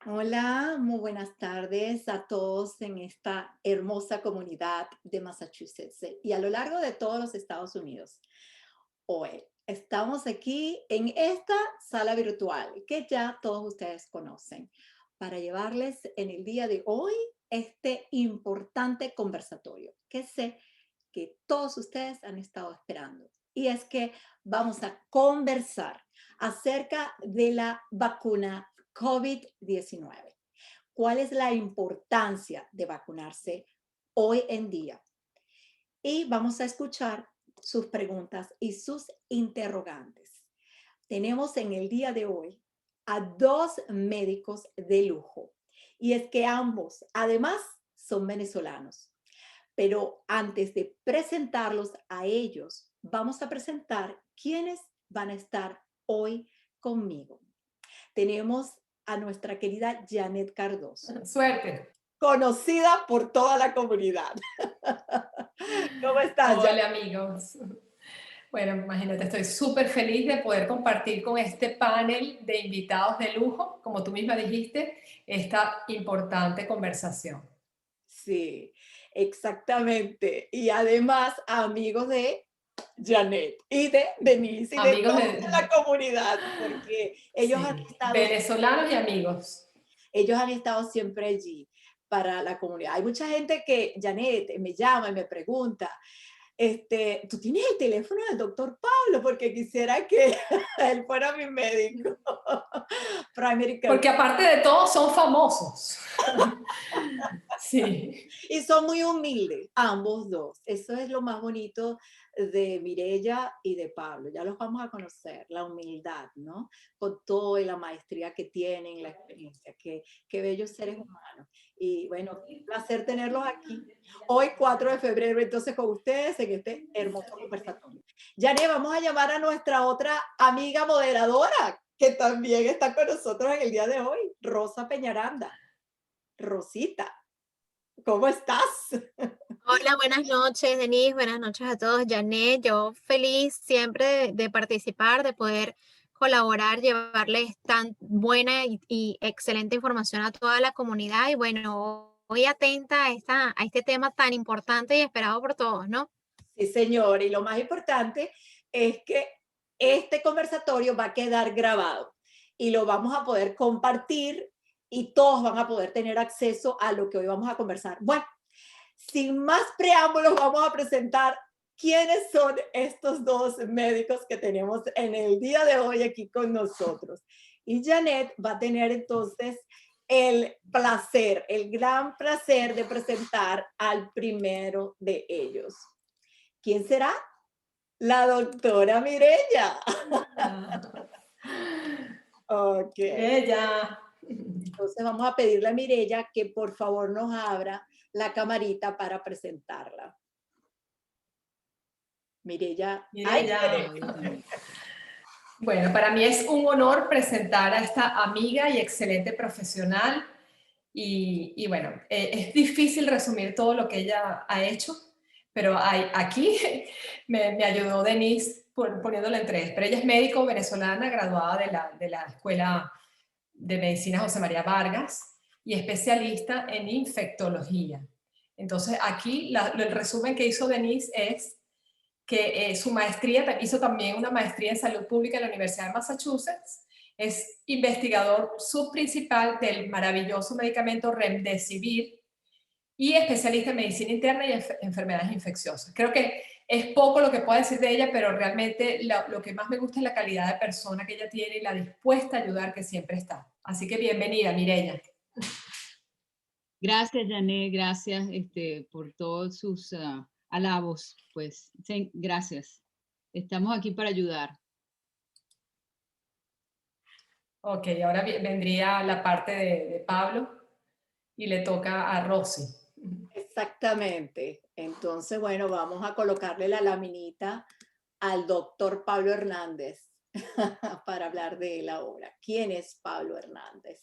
Hola, muy buenas tardes a todos en esta hermosa comunidad de Massachusetts y a lo largo de todos los Estados Unidos. Hoy estamos aquí en esta sala virtual que ya todos ustedes conocen para llevarles en el día de hoy este importante conversatorio que sé que todos ustedes han estado esperando. Y es que vamos a conversar acerca de la vacuna COVID-19. ¿Cuál es la importancia de vacunarse hoy en día? Y vamos a escuchar sus preguntas y sus interrogantes. Tenemos en el día de hoy a dos médicos de lujo. Y es que ambos, además, son venezolanos. Pero antes de presentarlos a ellos, vamos a presentar quiénes van a estar hoy conmigo. Tenemos a nuestra querida Janet Cardoso, Suerte. conocida por toda la comunidad. ¿Cómo estás, Hola Janet? amigos. Bueno, imagínate, estoy súper feliz de poder compartir con este panel de invitados de lujo, como tú misma dijiste, esta importante conversación. Sí, exactamente. Y además, amigos de Janet y de Denise y de Amigos toda la de, comunidad, porque sí, venezolanos y amigos. ellos han estado siempre allí para la comunidad. Hay mucha gente que, Janet, me llama y me pregunta, ¿tú tienes el teléfono del doctor Pablo? Porque quisiera que él fuera mi médico. Primary care. Porque aparte de todo, son famosos. Sí. Y son muy humildes, ambos dos. Eso es lo más bonito de Mirella y de Pablo. Ya los vamos a conocer, la humildad, ¿no? Con todo y la maestría que tienen, la experiencia. Qué bellos seres humanos. Y bueno, qué placer tenerlos aquí. Hoy, 4 de febrero, entonces con ustedes en este hermoso conversatorio. Yane, vamos a llamar a nuestra otra amiga moderadora, que también está con nosotros en el día de hoy, Rosa Peñaranda. Rosita, ¿cómo estás? Hola, buenas noches, Denise. Buenas noches a todos. Janet, yo feliz siempre de participar, de poder colaborar, llevarles tan buena y excelente información a toda la comunidad. Y bueno, hoy atenta a este tema tan importante y esperado por todos, ¿no? Sí, señor. Y lo más importante es que este conversatorio va a quedar grabado y lo vamos a poder compartir y todos van a poder tener acceso a lo que hoy vamos a conversar. Bueno, sin más preámbulos, vamos a presentar quiénes son estos dos médicos que tenemos en el día de hoy aquí con nosotros. Y Janet va a tener entonces el placer, el gran placer de presentar al primero de ellos. ¿Quién será? La doctora Mirella. Ah, Ok. Bella. Entonces vamos a pedirle a Mirella que por favor nos abra la camarita para presentarla. Mirella. ¡Ay, Mireya. tiene! Bueno, para mí es un honor presentar a esta amiga y excelente profesional. Y bueno, es difícil resumir todo lo que ella ha hecho, pero aquí me ayudó Denise poniéndolo en tres. Pero ella es médico venezolana, graduada de la Escuela de Medicina José María Vargas y especialista en infectología. Entonces, aquí el resumen que hizo Denise es que su maestría, hizo también una maestría en salud pública en la Universidad de Massachusetts, es investigador subprincipal del maravilloso medicamento Remdesivir y especialista en medicina interna y enfermedades infecciosas. Creo que es poco lo que puedo decir de ella, pero realmente lo que más me gusta es la calidad de persona que ella tiene y la dispuesta a ayudar que siempre está. Así que bienvenida, Mireya. Gracias, Janet, gracias por todos sus alabos. Pues sí, gracias. Estamos aquí para ayudar. Ok, ahora vendría la parte de Pablo y le toca a Rosy. Exactamente. Entonces, bueno, vamos a colocarle la laminita al doctor Pablo Hernández para hablar de él ahora. ¿Quién es Pablo Hernández?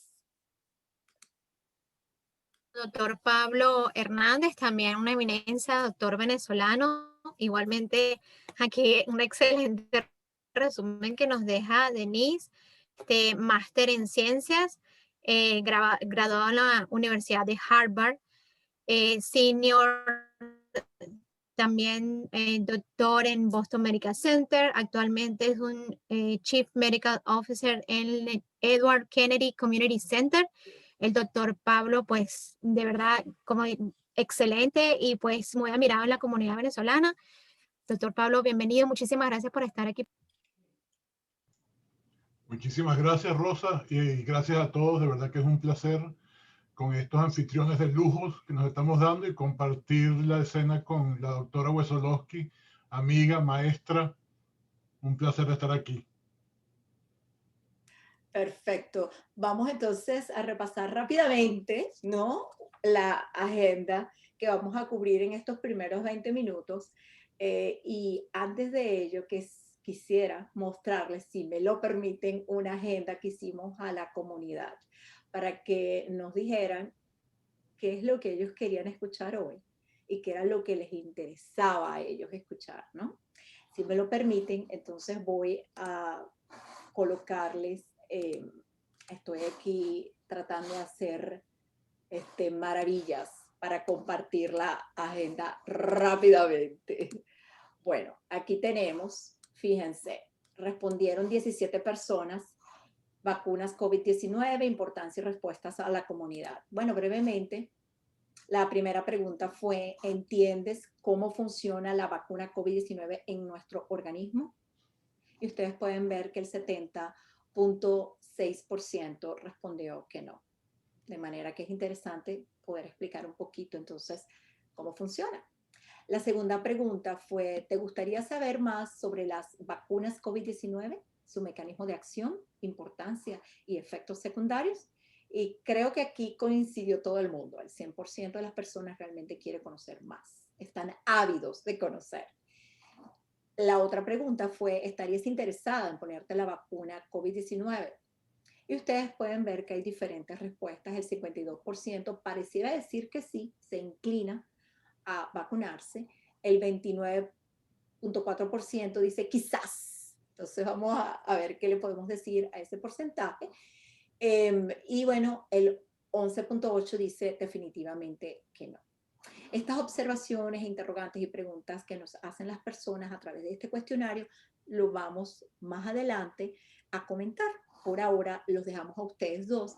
Doctor Pablo Hernández, también una eminencia, doctor venezolano. Igualmente, aquí un excelente resumen que nos deja Denise, máster en ciencias graduado en la Universidad de Harvard, senior también doctor en Boston Medical Center. Actualmente es un Chief Medical Officer en el Edward Kennedy Community Center. El doctor Pablo, pues de verdad, como excelente y pues muy admirado en la comunidad venezolana. Doctor Pablo, bienvenido. Muchísimas gracias por estar aquí. Muchísimas gracias, Rosa, y gracias a todos. De verdad que es un placer con estos anfitriones de lujos que nos estamos dando y compartir la escena con la doctora Wesolowski, amiga, maestra. Un placer estar aquí. Perfecto. Vamos entonces a repasar rápidamente, ¿no?, la agenda que vamos a cubrir en estos primeros 20 minutos. Y antes de ello, quisiera mostrarles, si me lo permiten, una agenda que hicimos a la comunidad para que nos dijeran qué es lo que ellos querían escuchar hoy y qué era lo que les interesaba a ellos escuchar, ¿no? Si me lo permiten, entonces voy a colocarles, estoy aquí tratando de hacer maravillas para compartir la agenda rápidamente. Bueno, aquí tenemos, fíjense, respondieron 17 personas, vacunas COVID-19, importancia y respuestas a la comunidad. Bueno, brevemente, la primera pregunta fue, ¿entiendes cómo funciona la vacuna COVID-19 en nuestro organismo? Y ustedes pueden ver que el 70.6% respondió que no. De manera que es interesante poder explicar un poquito entonces cómo funciona. La segunda pregunta fue, ¿te gustaría saber más sobre las vacunas COVID-19, su mecanismo de acción, importancia y efectos secundarios? Y creo que aquí coincidió todo el mundo. El 100% de las personas realmente quiere conocer más. Están ávidos de conocer. La otra pregunta fue, ¿estarías interesada en ponerte la vacuna COVID-19? Y ustedes pueden ver que hay diferentes respuestas. El 52% pareciera decir que sí, se inclina a vacunarse. El 29.4% dice quizás. Entonces vamos a ver qué le podemos decir a ese porcentaje. Y bueno, el 11.8% dice definitivamente que no. Estas observaciones, interrogantes y preguntas que nos hacen las personas a través de este cuestionario, lo vamos más adelante a comentar. Por ahora los dejamos a ustedes dos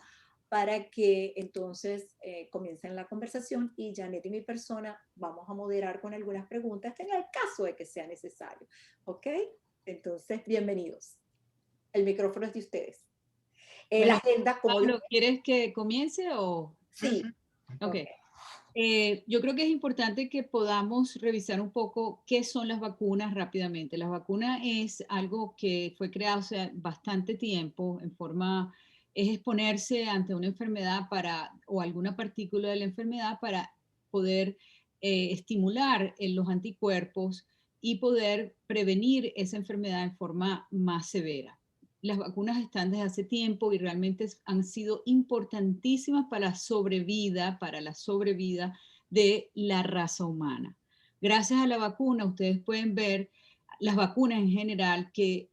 para que entonces comiencen la conversación y Janet y mi persona vamos a moderar con algunas preguntas en el caso de que sea necesario. ¿Ok? Entonces, bienvenidos. El micrófono es de ustedes. Bueno, La agenda, como Pablo, ¿quieres que comience o...? Sí. Ok. Yo creo que es importante que podamos revisar un poco qué son las vacunas rápidamente. Las vacunas es algo que fue creado hace bastante tiempo es exponerse ante una enfermedad o alguna partícula de la enfermedad para poder estimular los anticuerpos y poder prevenir esa enfermedad en forma más severa. Las vacunas están desde hace tiempo y realmente han sido importantísimas para la sobrevida de la raza humana. Gracias a la vacuna, ustedes pueden ver las vacunas en general que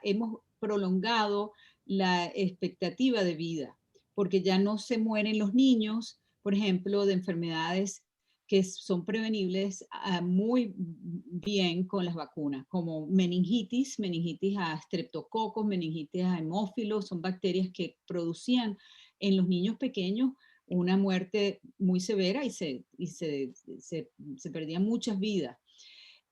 hemos prolongado la expectativa de vida, porque ya no se mueren los niños, por ejemplo, de enfermedades que son prevenibles muy bien con las vacunas, como meningitis a streptococos, meningitis a hemófilos, son bacterias que producían en los niños pequeños una muerte muy severa y se perdían muchas vidas.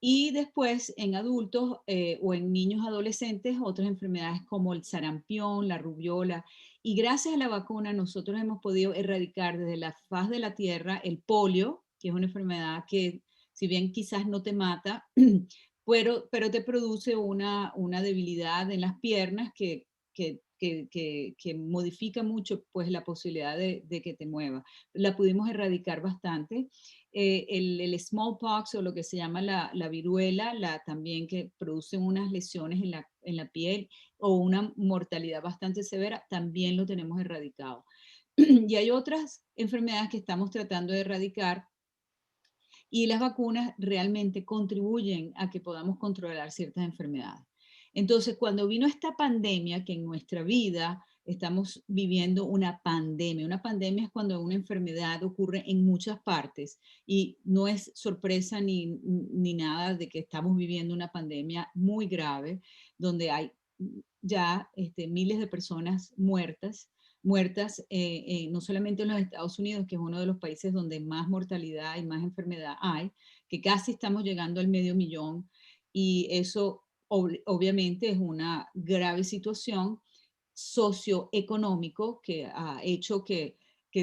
Y después en adultos o en niños adolescentes, otras enfermedades como el sarampión, la rubiola. Y gracias a la vacuna nosotros hemos podido erradicar desde la faz de la tierra el polio, que es una enfermedad que si bien quizás no te mata, pero te produce una debilidad en las piernas que modifica mucho pues la posibilidad de que te mueva. La pudimos erradicar bastante. El smallpox o lo que se llama la viruela, también que produce unas lesiones en la piel o una mortalidad bastante severa, también lo tenemos erradicado. Y hay otras enfermedades que estamos tratando de erradicar y las vacunas realmente contribuyen a que podamos controlar ciertas enfermedades. Entonces, cuando vino esta pandemia, que en nuestra vida estamos viviendo una pandemia es cuando una enfermedad ocurre en muchas partes y no es sorpresa ni nada de que estamos viviendo una pandemia muy grave, donde hay ya miles de personas muertas, no solamente en los Estados Unidos, que es uno de los países donde más mortalidad y más enfermedad hay, que casi estamos llegando al 500.000, y eso obviamente es una grave situación socioeconómico que ha hecho que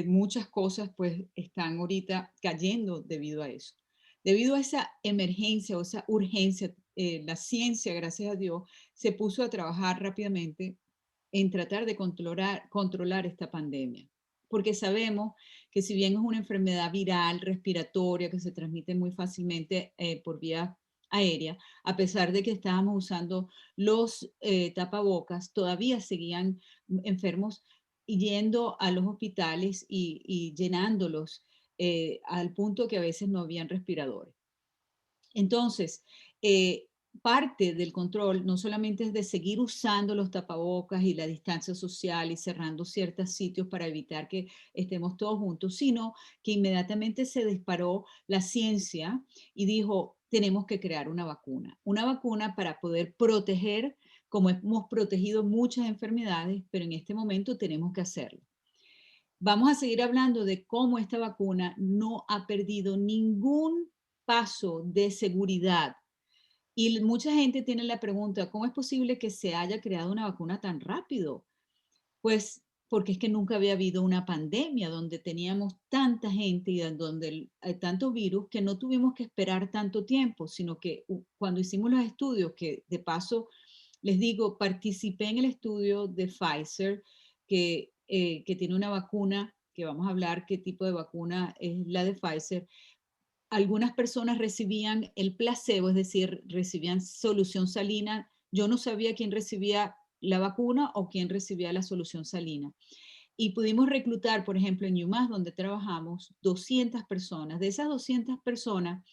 muchas cosas pues están ahorita cayendo debido a eso. Debido a esa emergencia o esa urgencia, la ciencia, gracias a Dios, se puso a trabajar rápidamente en tratar de controlar esta pandemia. Porque sabemos que si bien es una enfermedad viral, respiratoria, que se transmite muy fácilmente por vía aérea, a pesar de que estábamos usando los tapabocas, todavía seguían enfermos yendo a los hospitales y llenándolos al punto que a veces no habían respiradores. Entonces, parte del control no solamente es de seguir usando los tapabocas y la distancia social y cerrando ciertos sitios para evitar que estemos todos juntos, sino que inmediatamente se disparó la ciencia y dijo, tenemos que crear una vacuna para poder proteger, como hemos protegido muchas enfermedades, pero en este momento tenemos que hacerlo. Vamos a seguir hablando de cómo esta vacuna no ha perdido ningún paso de seguridad. Y mucha gente tiene la pregunta, ¿cómo es posible que se haya creado una vacuna tan rápido? Pues porque es que nunca había habido una pandemia donde teníamos tanta gente y donde hay tanto virus que no tuvimos que esperar tanto tiempo, sino que cuando hicimos los estudios, que de paso les digo, participé en el estudio de Pfizer, que tiene una vacuna, que vamos a hablar qué tipo de vacuna es la de Pfizer. Algunas personas recibían el placebo, es decir, recibían solución salina. Yo no sabía quién recibía la vacuna o quién recibía la solución salina. Y pudimos reclutar, por ejemplo, en UMass, donde trabajamos, 200 personas. De esas 200 personas,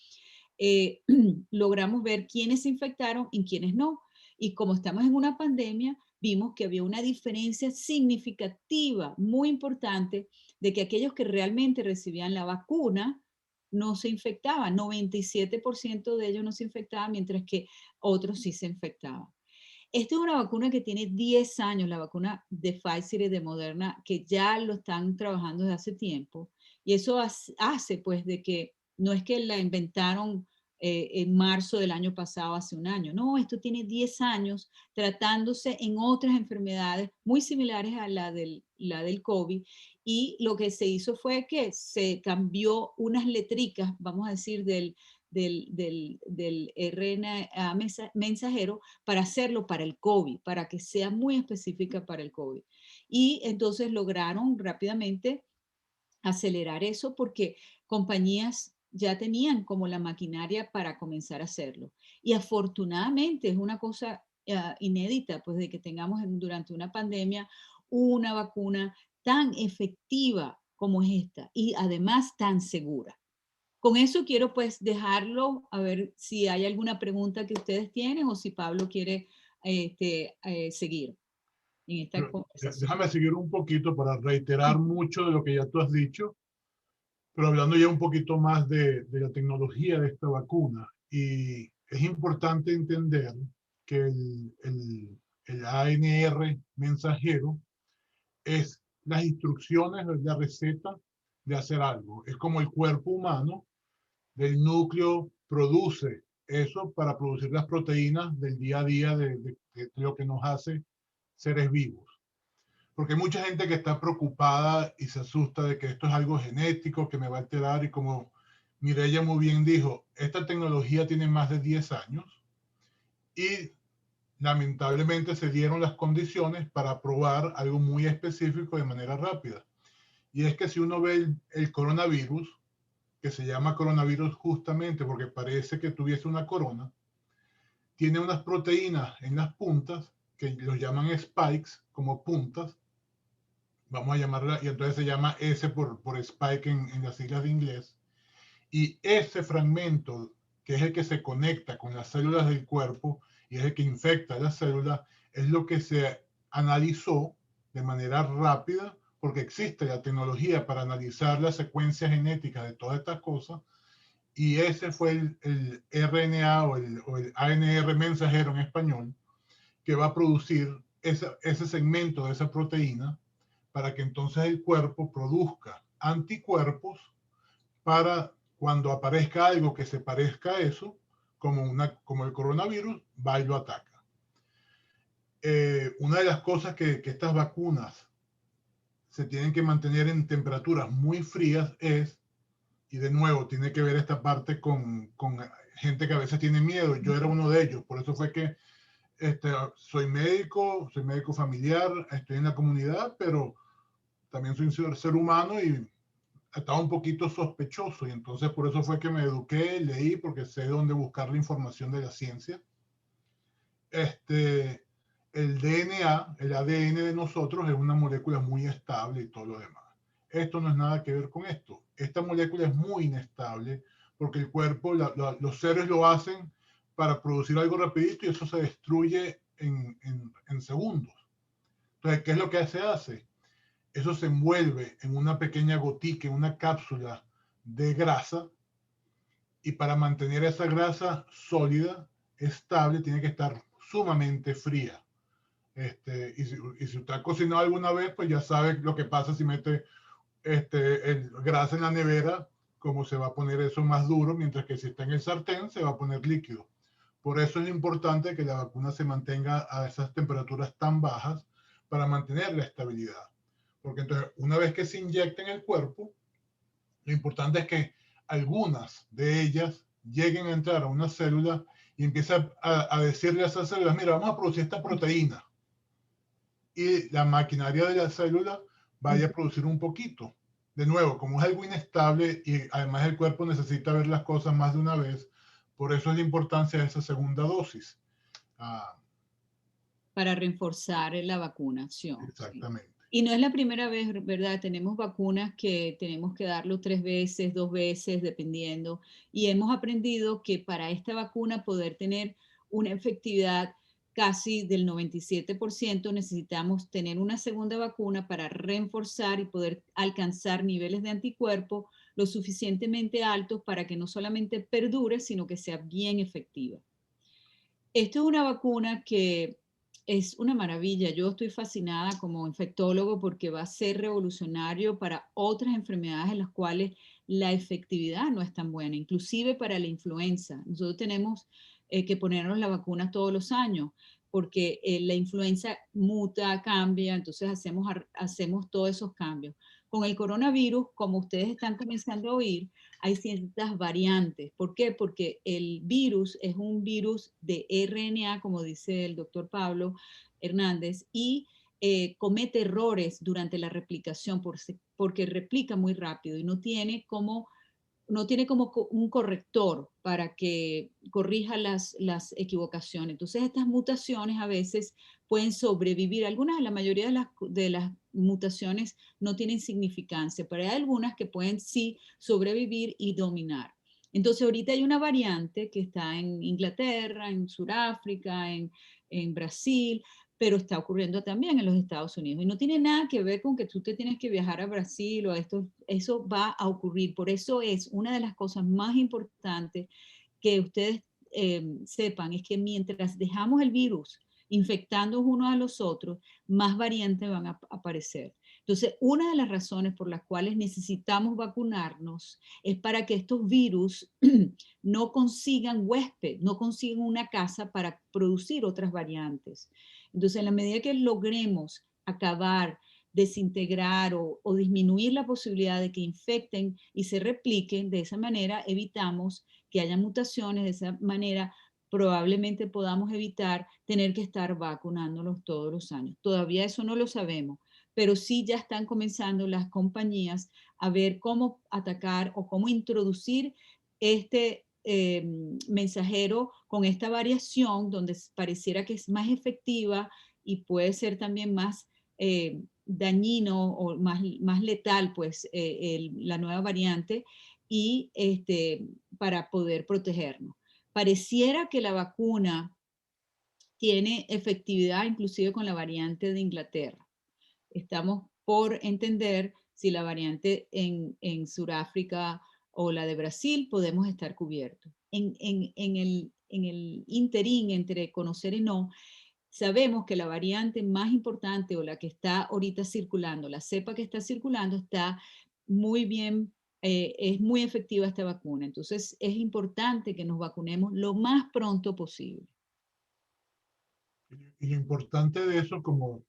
logramos ver quiénes se infectaron y quiénes no. Y como estamos en una pandemia, vimos que había una diferencia significativa, muy importante, de que aquellos que realmente recibían la vacuna no se infectaban. 97% de ellos no se infectaban, mientras que otros sí se infectaban. Esta es una vacuna que tiene 10 años, la vacuna de Pfizer y de Moderna, que ya lo están trabajando desde hace tiempo. Y eso hace pues de que no es que la inventaron en marzo del año pasado, hace un año. No, esto tiene 10 años tratándose en otras enfermedades muy similares a la del COVID. Y lo que se hizo fue que se cambió unas letricas, vamos a decir, del RNA mensajero para hacerlo para el COVID, para que sea muy específica para el COVID. Y entonces lograron rápidamente acelerar eso porque compañías ya tenían como la maquinaria para comenzar a hacerlo. Y afortunadamente es una cosa inédita, pues de que tengamos durante una pandemia una vacuna tan efectiva como es esta y además tan segura. Con eso quiero pues dejarlo, a ver si hay alguna pregunta que ustedes tienen o si Pablo quiere seguir en esta conversación. Déjame seguir un poquito para reiterar mucho de lo que ya tú has dicho, pero hablando ya un poquito más de la tecnología de esta vacuna. Y es importante entender que el ANR mensajero es las instrucciones, la receta de hacer algo. Es como el cuerpo humano, del núcleo produce eso para producir las proteínas del día a día de lo que nos hace seres vivos. Porque hay mucha gente que está preocupada y se asusta de que esto es algo genético, que me va a alterar, y como Mireya muy bien dijo, esta tecnología tiene más de 10 años y lamentablemente se dieron las condiciones para probar algo muy específico de manera rápida. Y es que si uno ve el coronavirus, que se llama coronavirus justamente porque parece que tuviese una corona, tiene unas proteínas en las puntas que los llaman spikes, como puntas, vamos a llamarla, y entonces se llama S por spike en las siglas de inglés. Y ese fragmento, que es el que se conecta con las células del cuerpo y es el que infecta las células, es lo que se analizó de manera rápida, porque existe la tecnología para analizar la secuencia genética de todas estas cosas, y ese fue el RNA o el ANR mensajero en español, que va a producir ese segmento de esa proteína para que entonces el cuerpo produzca anticuerpos para cuando aparezca algo que se parezca a eso, como el coronavirus, va y lo ataca. Una de las cosas que estas vacunas se tienen que mantener en temperaturas muy frías es, y de nuevo tiene que ver esta parte con gente que a veces tiene miedo. Yo era uno de ellos, por eso fue que soy médico familiar, estoy en la comunidad, pero también soy un ser humano y estaba un poquito sospechoso, y entonces por eso fue que me eduqué, leí, porque sé dónde buscar la información de la ciencia. El DNA, el ADN de nosotros es una molécula muy estable y todo lo demás. Esto no es nada que ver con esto. Esta molécula es muy inestable porque el cuerpo, los seres lo hacen para producir algo rapidito y eso se destruye en segundos. Entonces, ¿qué es lo que se hace? Eso se envuelve en una pequeña gotica, en una cápsula de grasa, y para mantener esa grasa sólida, estable, tiene que estar sumamente fría. Y si usted ha cocinado alguna vez, pues ya sabe lo que pasa si mete el grasa en la nevera, cómo se va a poner eso más duro, mientras que si está en el sartén se va a poner líquido. Por eso es importante que la vacuna se mantenga a esas temperaturas tan bajas para mantener la estabilidad. Porque entonces, una vez que se inyecta en el cuerpo, lo importante es que algunas de ellas lleguen a entrar a una célula y empiezan a decirle a esas células, mira, vamos a producir esta proteína. Y la maquinaria de la célula vaya a producir un poquito. De nuevo, como es algo inestable y además el cuerpo necesita ver las cosas más de una vez, por eso es la importancia de esa segunda dosis. Para reforzar la vacunación. Exactamente. Sí. Y no es la primera vez, ¿verdad? Tenemos vacunas que tenemos que darlo 3 veces, 2 veces, dependiendo. Y hemos aprendido que para esta vacuna poder tener una efectividad casi del 97%, necesitamos tener una segunda vacuna para reforzar y poder alcanzar niveles de anticuerpos lo suficientemente altos para que no solamente perdure, sino que sea bien efectiva. Esto es una vacuna que es una maravilla. Yo estoy fascinada como infectólogo porque va a ser revolucionario para otras enfermedades en las cuales la efectividad no es tan buena, inclusive para la influenza. Nosotros tenemos que ponernos la vacuna todos los años porque la influenza muta, cambia, entonces hacemos todos esos cambios. Con el coronavirus, como ustedes están comenzando a oír, hay ciertas variantes. ¿Por qué? Porque el virus es un virus de RNA, como dice el doctor Pablo Hernández, y comete errores durante la replicación porque replica muy rápido y no tiene como un corrector para que corrija las equivocaciones. Entonces, estas mutaciones a veces pueden sobrevivir. La mayoría de las mutaciones no tienen significancia, pero hay algunas que pueden sí sobrevivir y dominar. Entonces, ahorita hay una variante que está en Inglaterra, en Sudáfrica, en Brasil, pero está ocurriendo también en los Estados Unidos. Y no tiene nada que ver con que tú te tienes que viajar a Brasil o a esto, eso va a ocurrir. Por eso es una de las cosas más importantes que ustedes sepan, es que mientras dejamos el virus infectando unos a los otros, más variantes van a aparecer. Entonces, una de las razones por las cuales necesitamos vacunarnos es para que estos virus no consigan huésped, no consigan una casa para producir otras variantes. Entonces, en la medida que logremos acabar, desintegrar o disminuir la posibilidad de que infecten y se repliquen, de esa manera evitamos que haya mutaciones, de esa manera probablemente podamos evitar tener que estar vacunándolos todos los años. Todavía eso no lo sabemos, pero sí ya están comenzando las compañías a ver cómo atacar o cómo introducir este mensajero con esta variación donde pareciera que es más efectiva y puede ser también más dañino o más letal, pues la nueva variante y para poder protegernos. Pareciera que la vacuna tiene efectividad inclusive con la variante de Inglaterra. Estamos por entender si la variante en Sudáfrica o la de Brasil podemos estar cubiertos. En el interín entre conocer y no, sabemos que la variante más importante o la que está ahorita circulando, la cepa que está circulando, está muy bien, es muy efectiva esta vacuna. Entonces es importante que nos vacunemos lo más pronto posible. Y lo importante de eso, como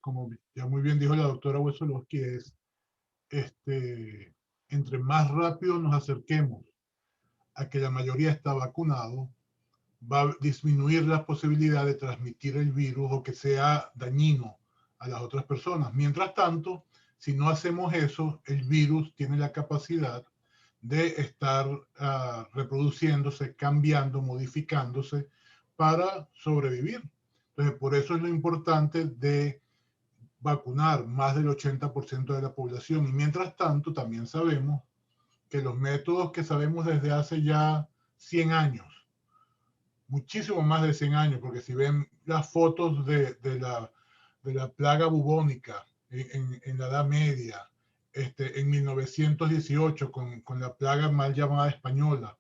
ya muy bien dijo la doctora Wesolowski, es entre más rápido nos acerquemos a que la mayoría está vacunado, va a disminuir la posibilidad de transmitir el virus o que sea dañino a las otras personas. Mientras tanto, si no hacemos eso, el virus tiene la capacidad de estar reproduciéndose, cambiando, modificándose para sobrevivir. Entonces, por eso es lo importante de vacunar más del 80% de la población. Y mientras tanto, también sabemos que los métodos que sabemos desde hace ya 100 años, muchísimo más de 100 años, porque si ven las fotos de la plaga bubónica en la Edad Media, en 1918 con la plaga mal llamada española,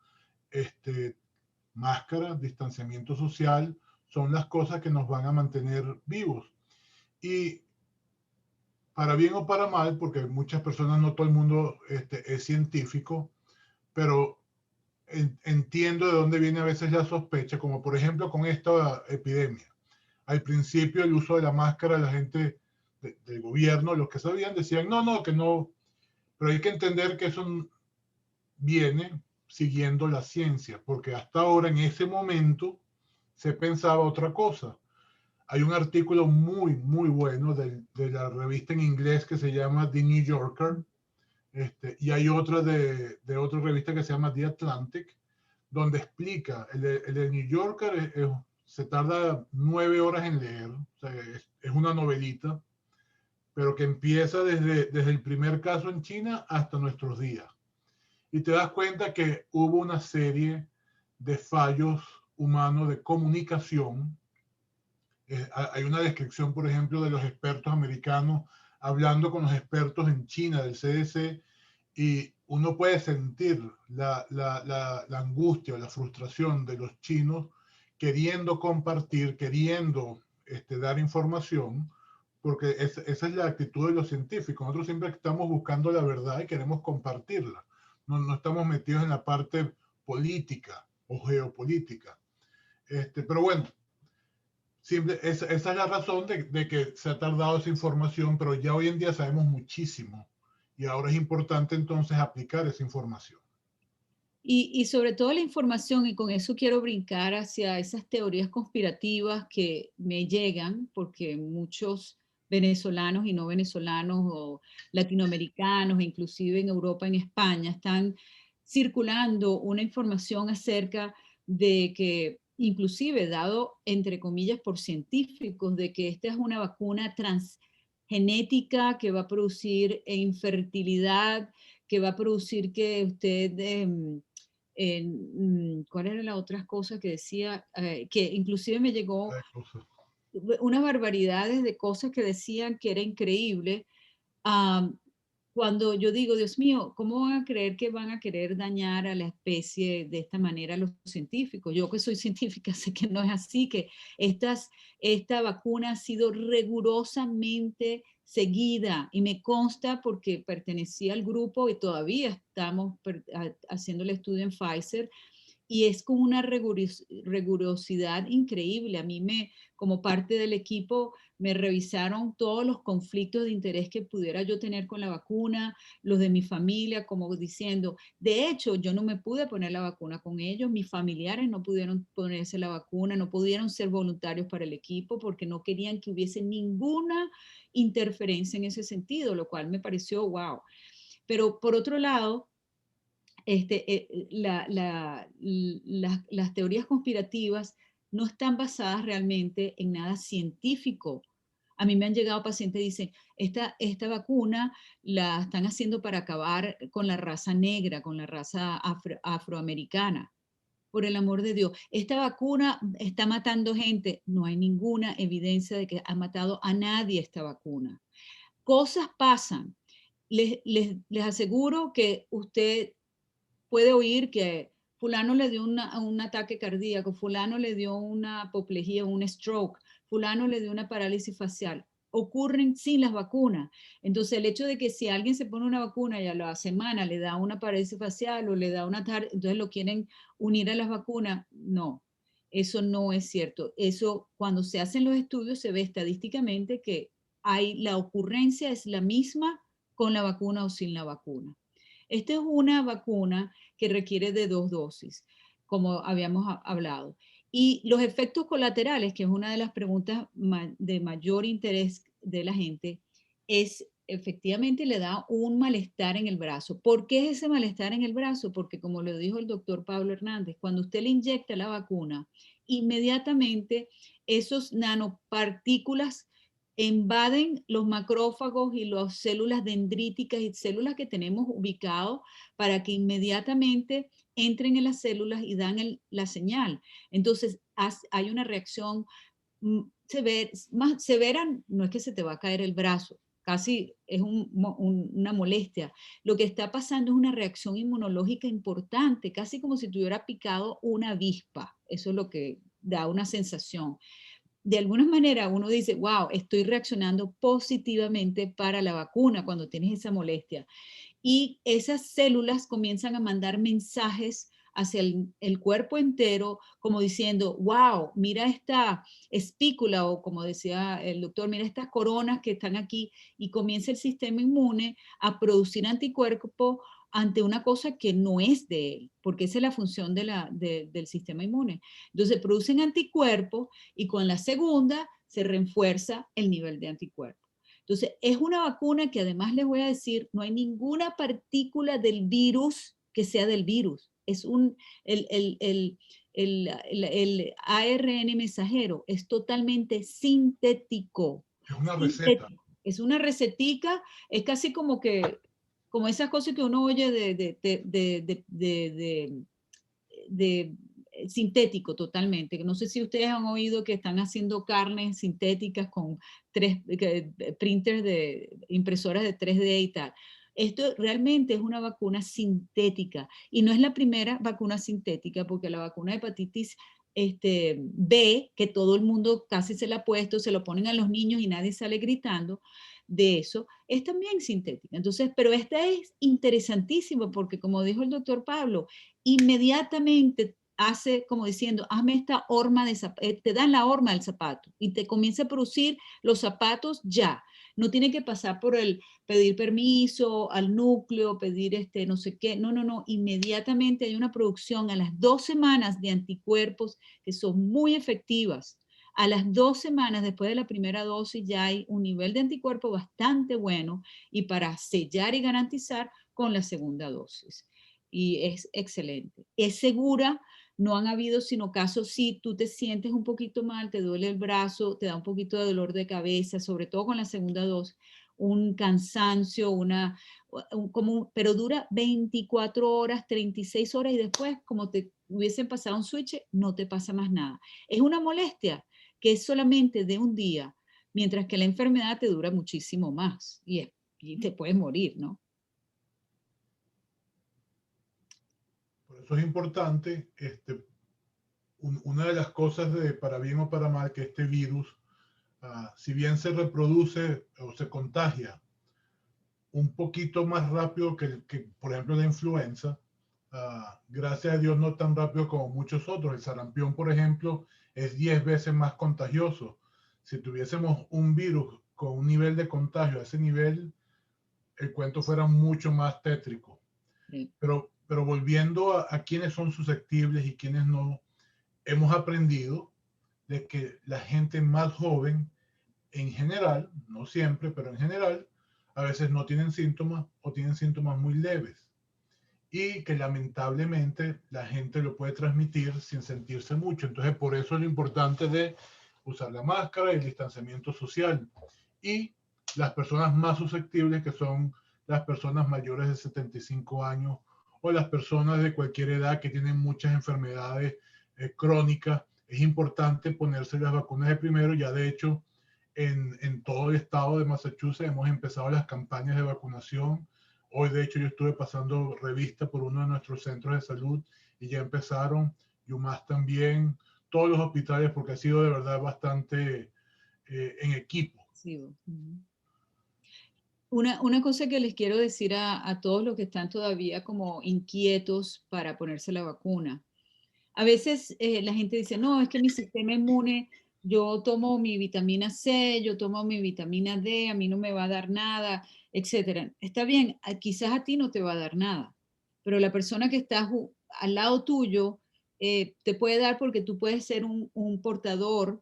máscara, distanciamiento social, son las cosas que nos van a mantener vivos. Y para bien o para mal, porque muchas personas, no todo el mundo es científico, pero entiendo de dónde viene a veces la sospecha, como por ejemplo con esta epidemia. Al principio el uso de la máscara, la gente del gobierno, los que sabían, decían no, que no, pero hay que entender que eso viene siguiendo la ciencia, porque hasta ahora en ese momento se pensaba otra cosa. Hay un artículo muy, muy bueno de la revista en inglés que se llama The New Yorker, y hay otra de otra revista que se llama The Atlantic, donde explica, el de New Yorker se tarda 9 horas en leer, o sea, es una novelita, pero que empieza desde el primer caso en China hasta nuestros días. Y te das cuenta que hubo una serie de fallos humanos de comunicación. Hay una descripción, por ejemplo, de los expertos americanos hablando con los expertos en China del CDC, y uno puede sentir la angustia o la frustración de los chinos queriendo compartir, queriendo dar información, porque esa es la actitud de los científicos. Nosotros siempre estamos buscando la verdad y queremos compartirla. No estamos metidos en la parte política o geopolítica. Pero bueno, esa es la razón de que se ha tardado esa información, pero ya hoy en día sabemos muchísimo. Y ahora es importante entonces aplicar esa información. Y sobre todo la información, y con eso quiero brincar hacia esas teorías conspirativas que me llegan, porque muchos venezolanos y no venezolanos o latinoamericanos, inclusive en Europa, en España, están circulando una información acerca de que, inclusive dado entre comillas por científicos, de que esta es una vacuna transgenética que va a producir infertilidad, que va a producir que usted... ¿cuál era la otra cosa que decía? Que inclusive me llegó unas barbaridades de cosas que decían que era increíble. Cuando yo digo, Dios mío, ¿cómo van a creer que van a querer dañar a la especie de esta manera a los científicos? Yo que soy científica sé que no es así, que esta vacuna ha sido rigurosamente seguida y me consta porque pertenecía al grupo y todavía estamos haciendo el estudio en Pfizer, y es con una rigurosidad increíble. A mí como parte del equipo, me revisaron todos los conflictos de interés que pudiera yo tener con la vacuna, los de mi familia, como diciendo, de hecho, yo no me pude poner la vacuna con ellos, mis familiares no pudieron ponerse la vacuna, no pudieron ser voluntarios para el equipo porque no querían que hubiese ninguna interferencia en ese sentido, lo cual me pareció wow. Pero por otro lado, las teorías conspirativas no están basadas realmente en nada científico. A mí me han llegado pacientes que dicen, esta vacuna la están haciendo para acabar con la raza negra, con la raza afroamericana. por el amor de Dios, esta vacuna está matando gente. No hay ninguna evidencia de que ha matado a nadie esta vacuna. Cosas pasan. Les aseguro que usted puede oír que fulano le dio un ataque cardíaco, fulano le dio una apoplejía, un stroke, fulano le dio una parálisis facial. Ocurren sin las vacunas. Entonces, el hecho de que si alguien se pone una vacuna y a la semana le da una parálisis facial o le da una tarde, entonces lo quieren unir a las vacunas, no. Eso no es cierto. Eso, cuando se hacen los estudios, se ve estadísticamente que la ocurrencia es la misma con la vacuna o sin la vacuna. Esta es una vacuna que requiere de 2 dosis, como habíamos hablado. Y los efectos colaterales, que es una de las preguntas de mayor interés de la gente, es efectivamente le da un malestar en el brazo. ¿Por qué es ese malestar en el brazo? Porque como lo dijo el doctor Pablo Hernández, cuando usted le inyecta la vacuna, inmediatamente esos nanopartículas invaden los macrófagos y las células dendríticas y células que tenemos ubicados para que inmediatamente entren en las células y dan la señal. Entonces hay una reacción más severa, no es que se te va a caer el brazo, casi es una molestia. Lo que está pasando es una reacción inmunológica importante, casi como si te hubiera picado una avispa. Eso es lo que da una sensación. De alguna manera uno dice, wow, estoy reaccionando positivamente para la vacuna cuando tienes esa molestia. Y esas células comienzan a mandar mensajes hacia el cuerpo entero, como diciendo, wow, mira esta espícula, o como decía el doctor, mira estas coronas que están aquí, y comienza el sistema inmune a producir anticuerpos ante una cosa que no es de él, porque esa es la función del sistema inmune. Entonces producen anticuerpos y con la segunda se refuerza el nivel de anticuerpos. Entonces, es una vacuna que además les voy a decir, no hay ninguna partícula del virus que sea del virus. Es el ARN mensajero es totalmente sintético. Es una receta. Es una recetica, es casi como esas cosas que uno oye de sintético totalmente. No sé si ustedes han oído que están haciendo carnes sintéticas con printers de impresoras de 3D y tal. Esto realmente es una vacuna sintética y no es la primera vacuna sintética, porque la vacuna de hepatitis B, que todo el mundo casi se la ha puesto, se lo ponen a los niños y nadie sale gritando de eso, es también sintética. Entonces, pero esta es interesantísima porque, como dijo el doctor Pablo, inmediatamente hace como diciendo, hazme esta horma de zapato, te dan la horma del zapato y te comienza a producir los zapatos ya. No tiene que pasar por el pedir permiso al núcleo, pedir no sé qué. No, no, no. Inmediatamente hay una producción a las 2 semanas de anticuerpos que son muy efectivas. A las 2 semanas después de la primera dosis ya hay un nivel de anticuerpo bastante bueno y para sellar y garantizar con la segunda dosis. Y es excelente. Es segura. No han habido sino casos si tú te sientes un poquito mal, te duele el brazo, te da un poquito de dolor de cabeza, sobre todo con la segunda dosis, un cansancio, pero dura 24 horas, 36 horas y después, como te hubiesen pasado un switch, no te pasa más nada. Es una molestia que es solamente de un día, mientras que la enfermedad te dura muchísimo más y te puedes morir, ¿no? Por eso es importante, una de las cosas para bien o para mal, que este virus, si bien se reproduce o se contagia un poquito más rápido que por ejemplo, la influenza, gracias a Dios no tan rápido como muchos otros. El sarampión, por ejemplo, es 10 veces más contagioso. Si tuviésemos un virus con un nivel de contagio a ese nivel, el cuento fuera mucho más tétrico. Sí. Pero volviendo a quiénes son susceptibles y quiénes no, hemos aprendido de que la gente más joven, en general, no siempre, pero en general, a veces no tienen síntomas o tienen síntomas muy leves. Y que lamentablemente la gente lo puede transmitir sin sentirse mucho. Entonces, por eso es lo importante de usar la máscara y el distanciamiento social. Y las personas más susceptibles, que son las personas mayores de 75 años o las personas de cualquier edad que tienen muchas enfermedades crónicas. Es importante ponerse las vacunas de primero. Ya de hecho, en todo el estado de Massachusetts hemos empezado las campañas de vacunación. Hoy de hecho yo estuve pasando revista por uno de nuestros centros de salud y ya empezaron, UMass también, todos los hospitales, porque ha sido de verdad bastante en equipo. Sí. Una cosa que les quiero decir a todos los que están todavía como inquietos para ponerse la vacuna. A veces la gente dice, no, es que mi sistema inmune, yo tomo mi vitamina C, yo tomo mi vitamina D, a mí no me va a dar nada, etcétera. Está bien, quizás a ti no te va a dar nada, pero la persona que está al lado tuyo te puede dar porque tú puedes ser un portador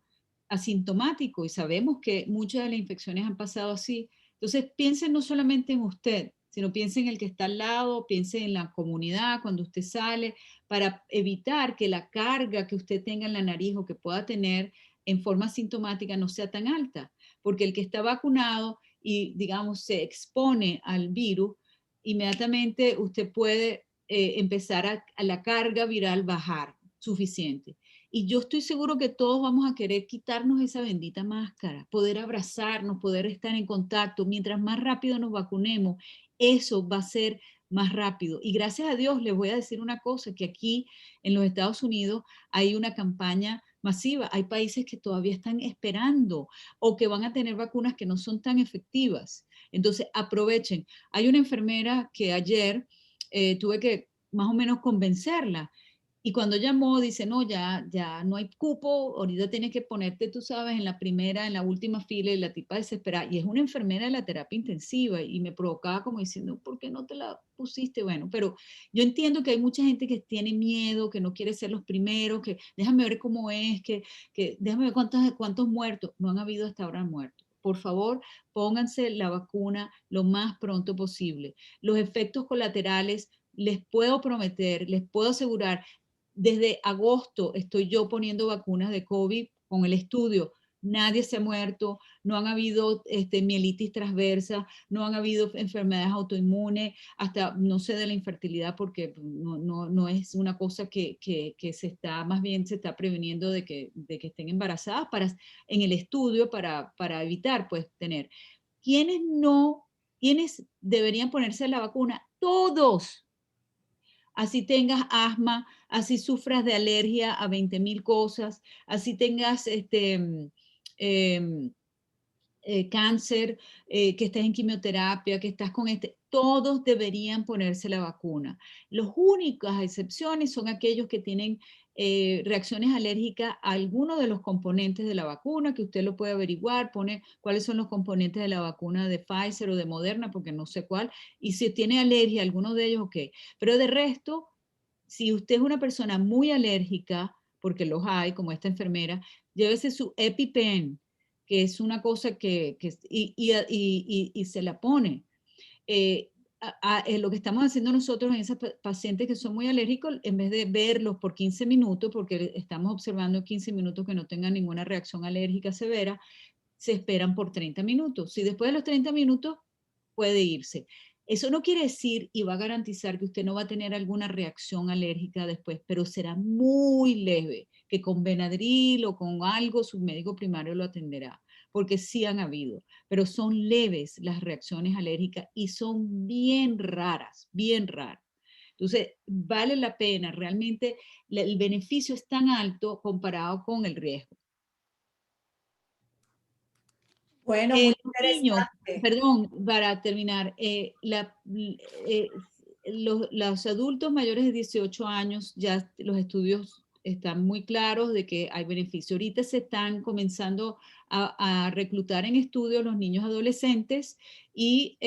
asintomático y sabemos que muchas de las infecciones han pasado así. Entonces piensen no solamente en usted, sino piensen en el que está al lado, piensen en la comunidad cuando usted sale, para evitar que la carga que usted tenga en la nariz o que pueda tener en forma sintomática no sea tan alta, porque el que está vacunado y, digamos, se expone al virus, inmediatamente usted puede empezar a la carga viral bajar suficiente. Y yo estoy seguro que todos vamos a querer quitarnos esa bendita máscara, poder abrazarnos, poder estar en contacto. Mientras más rápido nos vacunemos, eso va a ser más rápido. Y gracias a Dios les voy a decir una cosa, que aquí en los Estados Unidos hay una campaña masiva. Hay países que todavía están esperando o que van a tener vacunas que no son tan efectivas. Entonces aprovechen. Hay una enfermera que ayer tuve que más o menos convencerla. Y cuando llamó, dice, no, ya no hay cupo, ahorita tienes que ponerte, tú sabes, en la primera, en la última fila, y la tipa desesperada. Y es una enfermera de la terapia intensiva y me provocaba como diciendo, ¿por qué no te la pusiste? Bueno, pero yo entiendo que hay mucha gente que tiene miedo, que no quiere ser los primeros, que déjame ver cómo es, que déjame ver cuántos muertos. No han habido hasta ahora muertos. Por favor, pónganse la vacuna lo más pronto posible. Los efectos colaterales, les puedo prometer, les puedo asegurar, desde agosto estoy yo poniendo vacunas de COVID con el estudio. Nadie se ha muerto, no han habido mielitis transversa, no han habido enfermedades autoinmunes, hasta no sé de la infertilidad porque no es una cosa que se está, más bien se está preveniendo de que estén embarazadas en el estudio para evitar pues tener. ¿Quiénes deberían ponerse la vacuna? Todos. Así tengas asma, así sufras de alergia a 20,000 cosas, así tengas cáncer, que estés en quimioterapia, que estás con todos deberían ponerse la vacuna. Las únicas excepciones son aquellos que tienen reacciones alérgicas a alguno de los componentes de la vacuna, que usted lo puede averiguar, pone cuáles son los componentes de la vacuna de Pfizer o de Moderna, porque no sé cuál, y si tiene alergia a alguno de ellos, ok. Pero de resto, si usted es una persona muy alérgica, porque los hay, como esta enfermera, llévese su EpiPen, que es una cosa y se la pone. Lo que estamos haciendo nosotros en esos pacientes que son muy alérgicos, en vez de verlos por 15 minutos, porque estamos observando 15 minutos que no tengan ninguna reacción alérgica severa, se esperan por 30 minutos. Si después de los 30 minutos puede irse. Eso no quiere decir y va a garantizar que usted no va a tener alguna reacción alérgica después, pero será muy leve, que con Benadryl o con algo su médico primario lo atenderá, porque sí han habido, pero son leves las reacciones alérgicas y son bien raras, bien raras. Entonces, vale la pena, realmente el beneficio es tan alto comparado con el riesgo. Bueno, muy Niños, interesante. perdón, para terminar, los adultos mayores de 18 años, ya los estudios están muy claros de que hay beneficio. Ahorita se están comenzando a reclutar en estudios los niños adolescentes y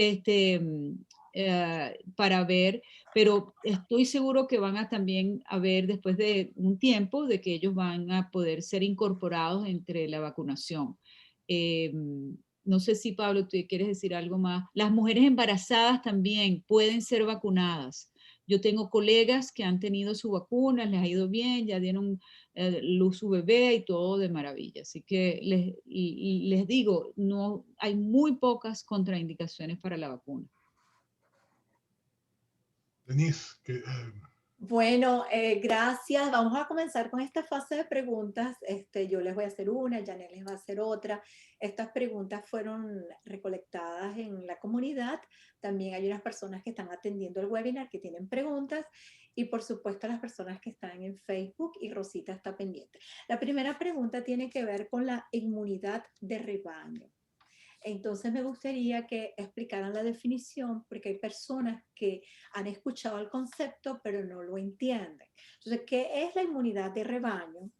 para ver, pero estoy seguro que van a también a ver después de un tiempo de que ellos van a poder ser incorporados entre la vacunación. No sé si, Pablo, tú quieres decir algo más. Las mujeres embarazadas también pueden ser vacunadas. Yo tengo colegas que han tenido su vacuna, les ha ido bien, ya dieron luz su bebé y todo de maravilla. Así que les digo, no, hay muy pocas contraindicaciones para la vacuna. Denise, Bueno, gracias. Vamos a comenzar con esta fase de preguntas. Yo les voy a hacer una, Janet les va a hacer otra. Estas preguntas fueron recolectadas en la comunidad. También hay unas personas que están atendiendo el webinar que tienen preguntas y por supuesto las personas que están en Facebook y Rosita está pendiente. La primera pregunta tiene que ver con la inmunidad de rebaño. Entonces me gustaría que explicaran la definición porque hay personas que han escuchado el concepto pero no lo entienden. Entonces, ¿qué es la inmunidad de rebaño?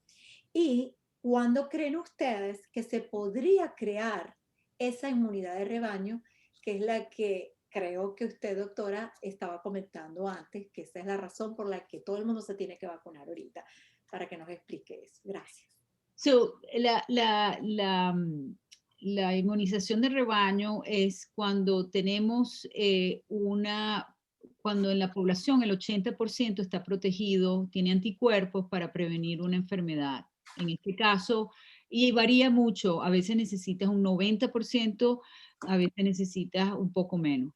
¿Y cuándo creen ustedes que se podría crear esa inmunidad de rebaño, que es la que creo que usted, doctora, estaba comentando antes, que esa es la razón por la que todo el mundo se tiene que vacunar ahorita, para que nos explique eso? Gracias. So, la inmunización de rebaño es cuando tenemos cuando en la población el 80% está protegido, tiene anticuerpos para prevenir una enfermedad. En este caso, y varía mucho, a veces necesitas un 90%, a veces necesitas un poco menos.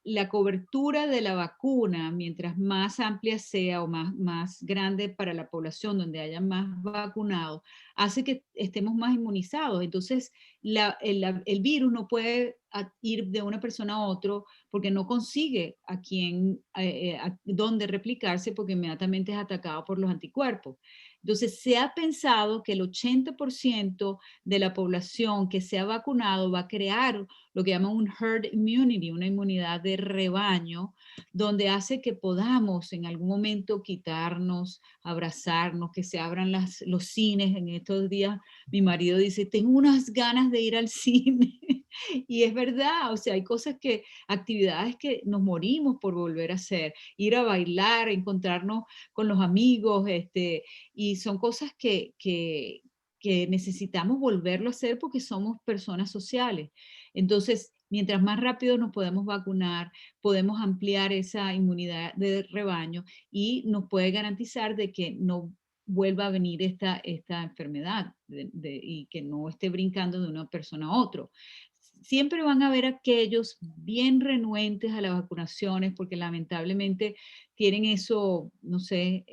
La cobertura de la vacuna, mientras más amplia sea o más grande para la población donde haya más vacunados, hace que estemos más inmunizados. Entonces, el virus no puede ir de una persona a otro porque no consigue dónde replicarse porque inmediatamente es atacado por los anticuerpos. Entonces, se ha pensado que el 80% de la población que se ha vacunado va a crear lo que llaman un herd immunity, una inmunidad de rebaño, donde hace que podamos en algún momento quitarnos, abrazarnos, que se abran los cines. En estos días mi marido dice, tengo unas ganas de ir al cine. Y es verdad, o sea, hay actividades que nos morimos por volver a hacer, ir a bailar, encontrarnos con los amigos, y son cosas que necesitamos volverlo a hacer porque somos personas sociales. Entonces, mientras más rápido nos podemos vacunar, podemos ampliar esa inmunidad de rebaño y nos puede garantizar de que no vuelva a venir esta enfermedad y que no esté brincando de una persona a otra. Siempre van a haber aquellos bien renuentes a las vacunaciones porque lamentablemente tienen eso, no sé,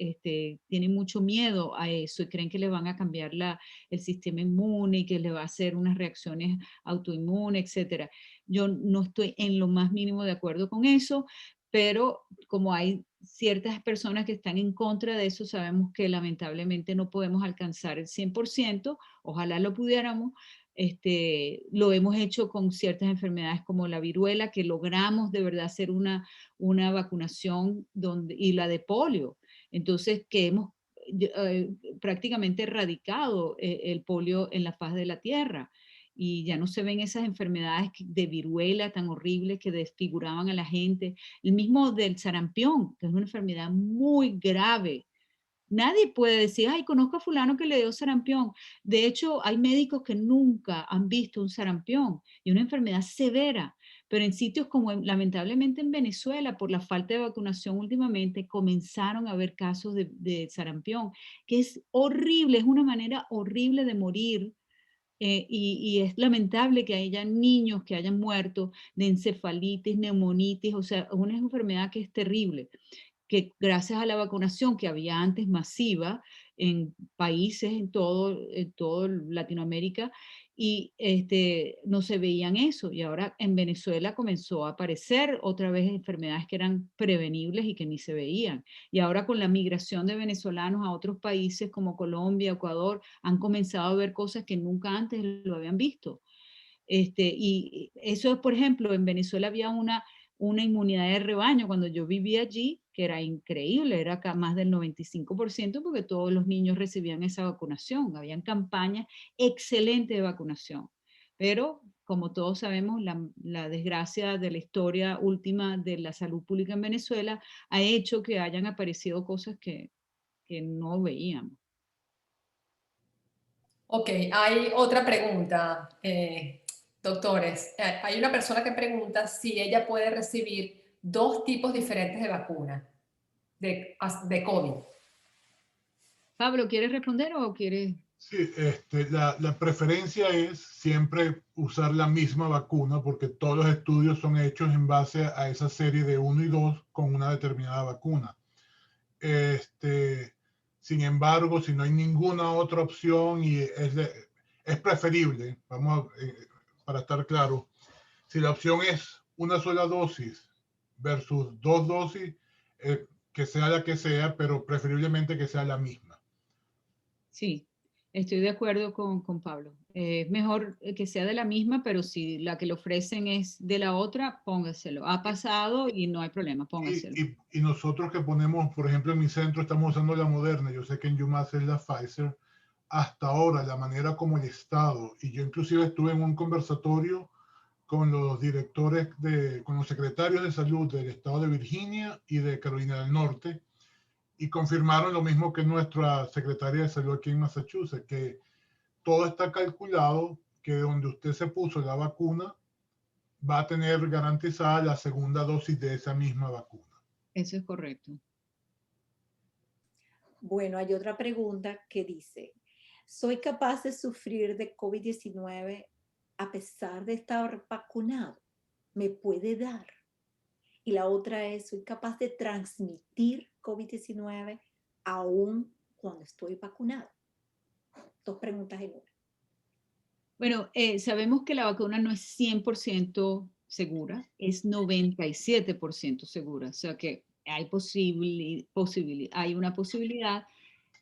tienen mucho miedo a eso y creen que le van a cambiar el sistema inmune y que le va a hacer unas reacciones autoinmunes, etcétera. Yo no estoy en lo más mínimo de acuerdo con eso, pero como hay ciertas personas que están en contra de eso, sabemos que lamentablemente no podemos alcanzar el 100%, ojalá lo pudiéramos. Lo hemos hecho con ciertas enfermedades como la viruela, que logramos de verdad hacer una vacunación y la de polio. Entonces, que hemos prácticamente erradicado el polio en la faz de la tierra. Y ya no se ven esas enfermedades de viruela tan horribles que desfiguraban a la gente. El mismo del sarampión, que es una enfermedad muy grave. Nadie puede decir, ay, conozco a fulano que le dio sarampión. De hecho, hay médicos que nunca han visto un sarampión y una enfermedad severa. Pero en sitios como lamentablemente en Venezuela, por la falta de vacunación últimamente, comenzaron a haber casos de sarampión, que es horrible, es una manera horrible de morir. Y es lamentable que haya niños que hayan muerto de encefalitis, neumonitis, o sea, una enfermedad que es terrible, que gracias a la vacunación que había antes masiva en países en todo Latinoamérica, y no se veían eso. Y ahora en Venezuela comenzó a aparecer otra vez enfermedades que eran prevenibles y que ni se veían. Y ahora con la migración de venezolanos a otros países como Colombia, Ecuador, han comenzado a ver cosas que nunca antes lo habían visto. Y eso es, por ejemplo, en Venezuela había una inmunidad de rebaño cuando yo vivía allí, que era increíble, era acá más del 95% porque todos los niños recibían esa vacunación, habían campañas excelentes de vacunación. Pero, como todos sabemos, la desgracia de la historia última de la salud pública en Venezuela ha hecho que hayan aparecido cosas que no veíamos. Ok, hay otra pregunta, doctores. Hay una persona que pregunta si ella puede recibir 2 tipos diferentes de vacuna de COVID. Pablo, ¿quieres responder o quieres? Sí, la preferencia es siempre usar la misma vacuna porque todos los estudios son hechos en base a esa serie de 1 y 2 con una determinada vacuna. Sin embargo, si no hay ninguna otra opción y es preferible, para estar claro, si la opción es una sola dosis versus 2 dosis, que sea la que sea, pero preferiblemente que sea la misma. Sí, estoy de acuerdo con Pablo. Es mejor que sea de la misma, pero si la que le ofrecen es de la otra, póngaselo. Ha pasado y no hay problema, póngaselo. Y nosotros que ponemos, por ejemplo, en mi centro estamos usando la Moderna, yo sé que en UMass es la Pfizer. Hasta ahora, la manera como el Estado, y yo inclusive estuve en un conversatorio con los directores, con los secretarios de salud del estado de Virginia y de Carolina del Norte, y confirmaron lo mismo que nuestra secretaria de salud aquí en Massachusetts, que todo está calculado, que donde usted se puso la vacuna va a tener garantizada la segunda dosis de esa misma vacuna. Eso es correcto. Bueno, hay otra pregunta que dice, ¿soy capaz de sufrir de COVID-19 a pesar de estar vacunado? ¿Me puede dar? Y la otra es, ¿soy capaz de transmitir COVID-19 aún cuando estoy vacunado? Dos preguntas en una. Bueno, sabemos que la vacuna no es 100% segura, es 97% segura. O sea que hay hay una posibilidad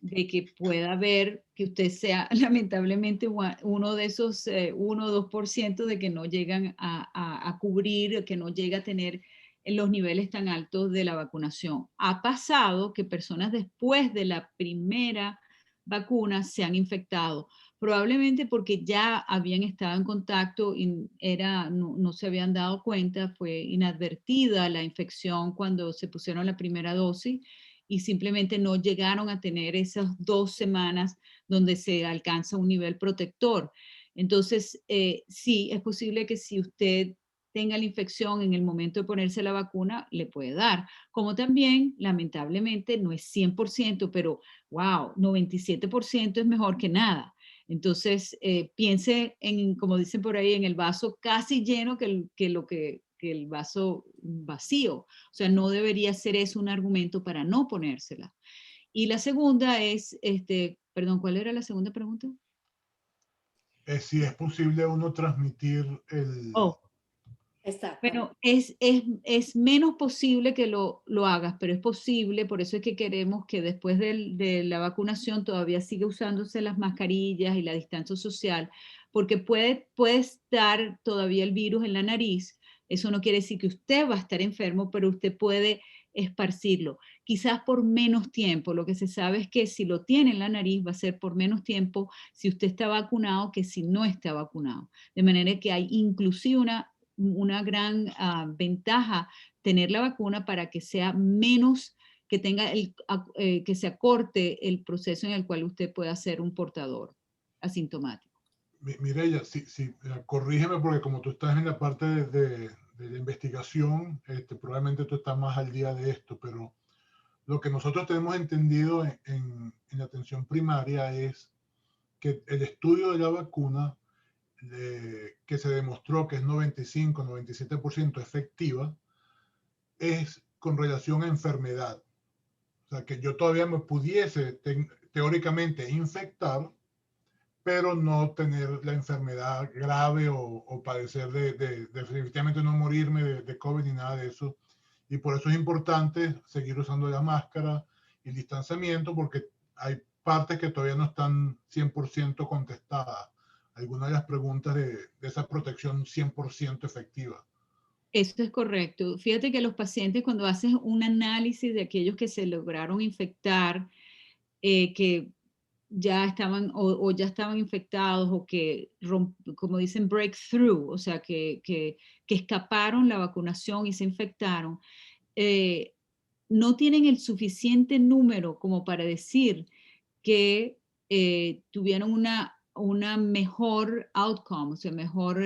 de que pueda haber que usted sea lamentablemente uno de esos 1 o 2% de que no llegan a cubrir, que no llega a tener los niveles tan altos de la vacunación. Ha pasado que personas después de la primera vacuna se han infectado, probablemente porque ya habían estado en contacto y no se habían dado cuenta, fue inadvertida la infección cuando se pusieron la primera dosis y simplemente no llegaron a tener esas 2 semanas donde se alcanza un nivel protector. Entonces, sí, es posible que si usted tenga la infección en el momento de ponerse la vacuna, le puede dar. Como también, lamentablemente, no es 100%, pero wow, 97% es mejor que nada. Entonces, piense en, como dicen por ahí, en el vaso casi lleno que el vaso vacío. O sea, no debería ser eso un argumento para no ponérsela. Y la segunda es, perdón, ¿cuál era la segunda pregunta? Si es posible uno transmitir el... Oh, Exactamente. bueno, es menos posible que lo hagas, pero es posible, por eso es que queremos que después de la vacunación todavía siga usándose las mascarillas y la distancia social, porque puede estar todavía el virus en la nariz. Eso no quiere decir que usted va a estar enfermo, pero usted puede esparcirlo, quizás por menos tiempo. Lo que se sabe es que si lo tiene en la nariz va a ser por menos tiempo si usted está vacunado que si no está vacunado. De manera que hay inclusive una gran ventaja tener la vacuna para que sea menos, que que se acorte el proceso en el cual usted pueda ser un portador asintomático. Mireya, corrígeme porque como tú estás en la parte de la investigación, probablemente tú estás más al día de esto, pero lo que nosotros tenemos entendido en la atención primaria es que el estudio de la vacuna, que se demostró que es 95-97% efectiva, es con relación a enfermedad. O sea, que yo todavía me pudiese teóricamente infectar, pero no tener la enfermedad grave o padecer definitivamente no morirme de COVID ni nada de eso. Y por eso es importante seguir usando la máscara y el distanciamiento, porque hay partes que todavía no están 100% contestadas. Algunas de las preguntas de esa protección 100% efectiva. Eso es correcto. Fíjate que los pacientes cuando hacen un análisis de aquellos que se lograron infectar, que ya estaban o ya estaban infectados o que, como dicen, breakthrough, o sea, que escaparon la vacunación y se infectaron, no tienen el suficiente número como para decir que tuvieron una mejor outcome, o sea, mejor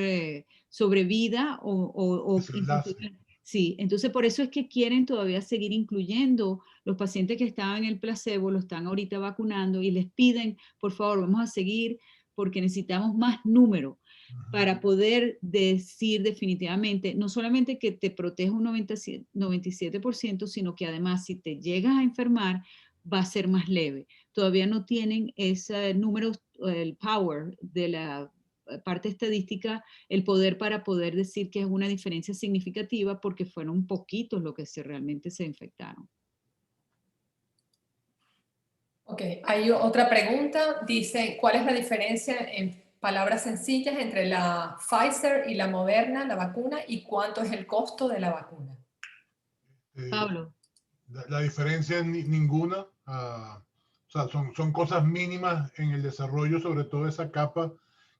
sobrevida o Desenlace. Sí, entonces por eso es que quieren todavía seguir incluyendo los pacientes que estaban en el placebo, lo están ahorita vacunando y les piden, por favor, vamos a seguir porque necesitamos más número para poder decir definitivamente, no solamente que te protege un 97%, sino que además si te llegas a enfermar, va a ser más leve. Todavía no tienen ese número, el power de la parte estadística, el poder para poder decir que es una diferencia significativa porque fueron poquitos los que realmente se infectaron. Ok, hay otra pregunta. Dice, ¿cuál es la diferencia en palabras sencillas entre la Pfizer y la Moderna, la vacuna, y cuánto es el costo de la vacuna? Pablo. La diferencia es ninguna. O sea, son cosas mínimas en el desarrollo, sobre todo esa capa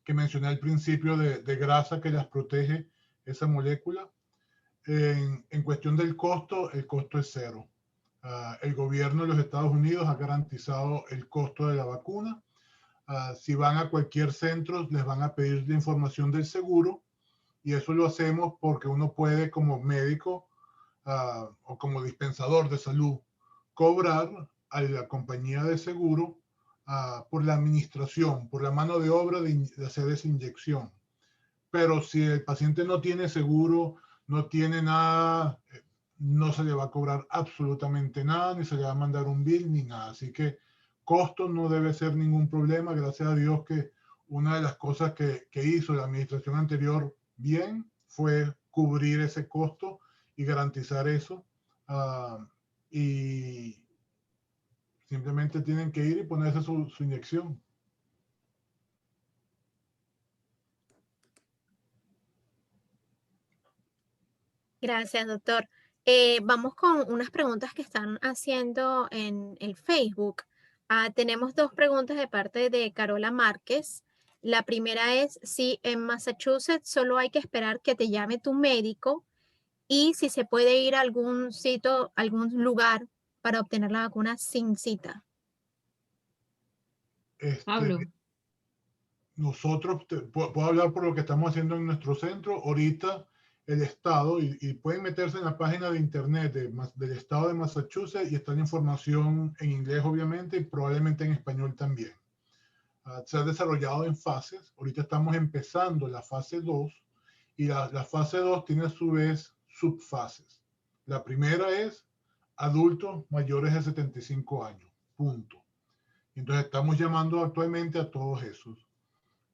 que mencioné al principio de grasa que las protege, esa molécula. En cuestión del costo, el costo es cero. El gobierno de los Estados Unidos ha garantizado el costo de la vacuna. Si van a cualquier centro, les van a pedir la información del seguro, y eso lo hacemos porque uno puede, como médico o como dispensador de salud, cobrar a la compañía de seguro por la administración, por la mano de obra de hacer esa inyección. Pero si el paciente no tiene seguro, no tiene nada, no se le va a cobrar absolutamente nada, ni se le va a mandar un bill, ni nada. Así que costo no debe ser ningún problema. Gracias a Dios que una de las cosas que hizo la administración anterior bien fue cubrir ese costo y garantizar eso. Y simplemente tienen que ir y ponerse su inyección. Gracias, doctor. Vamos con unas preguntas que están haciendo en el Facebook. Tenemos dos preguntas de parte de Carola Márquez. La primera es si en Massachusetts solo hay que esperar que te llame tu médico y si se puede ir a algún sitio, algún lugar para obtener la vacuna sin cita. Pablo. Nosotros, puedo hablar por lo que estamos haciendo en nuestro centro. Ahorita el estado, y pueden meterse en la página de internet del estado de Massachusetts y está la información en inglés obviamente y probablemente en español también. Se ha desarrollado en fases. Ahorita estamos empezando la fase 2 y la fase 2 tiene a su vez subfases. La primera es adultos mayores de 75 años, punto. Entonces estamos llamando actualmente a todos esos.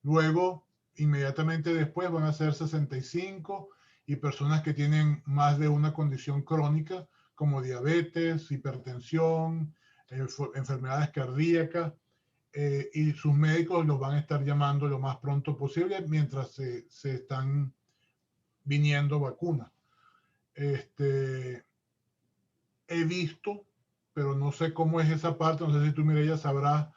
Luego, inmediatamente después van a ser 65 y personas que tienen más de una condición crónica como diabetes, hipertensión, enfermedades cardíacas, y sus médicos los van a estar llamando lo más pronto posible mientras se están viniendo vacunas. He visto, pero no sé cómo es esa parte, no sé si tú, Mireya, sabrás,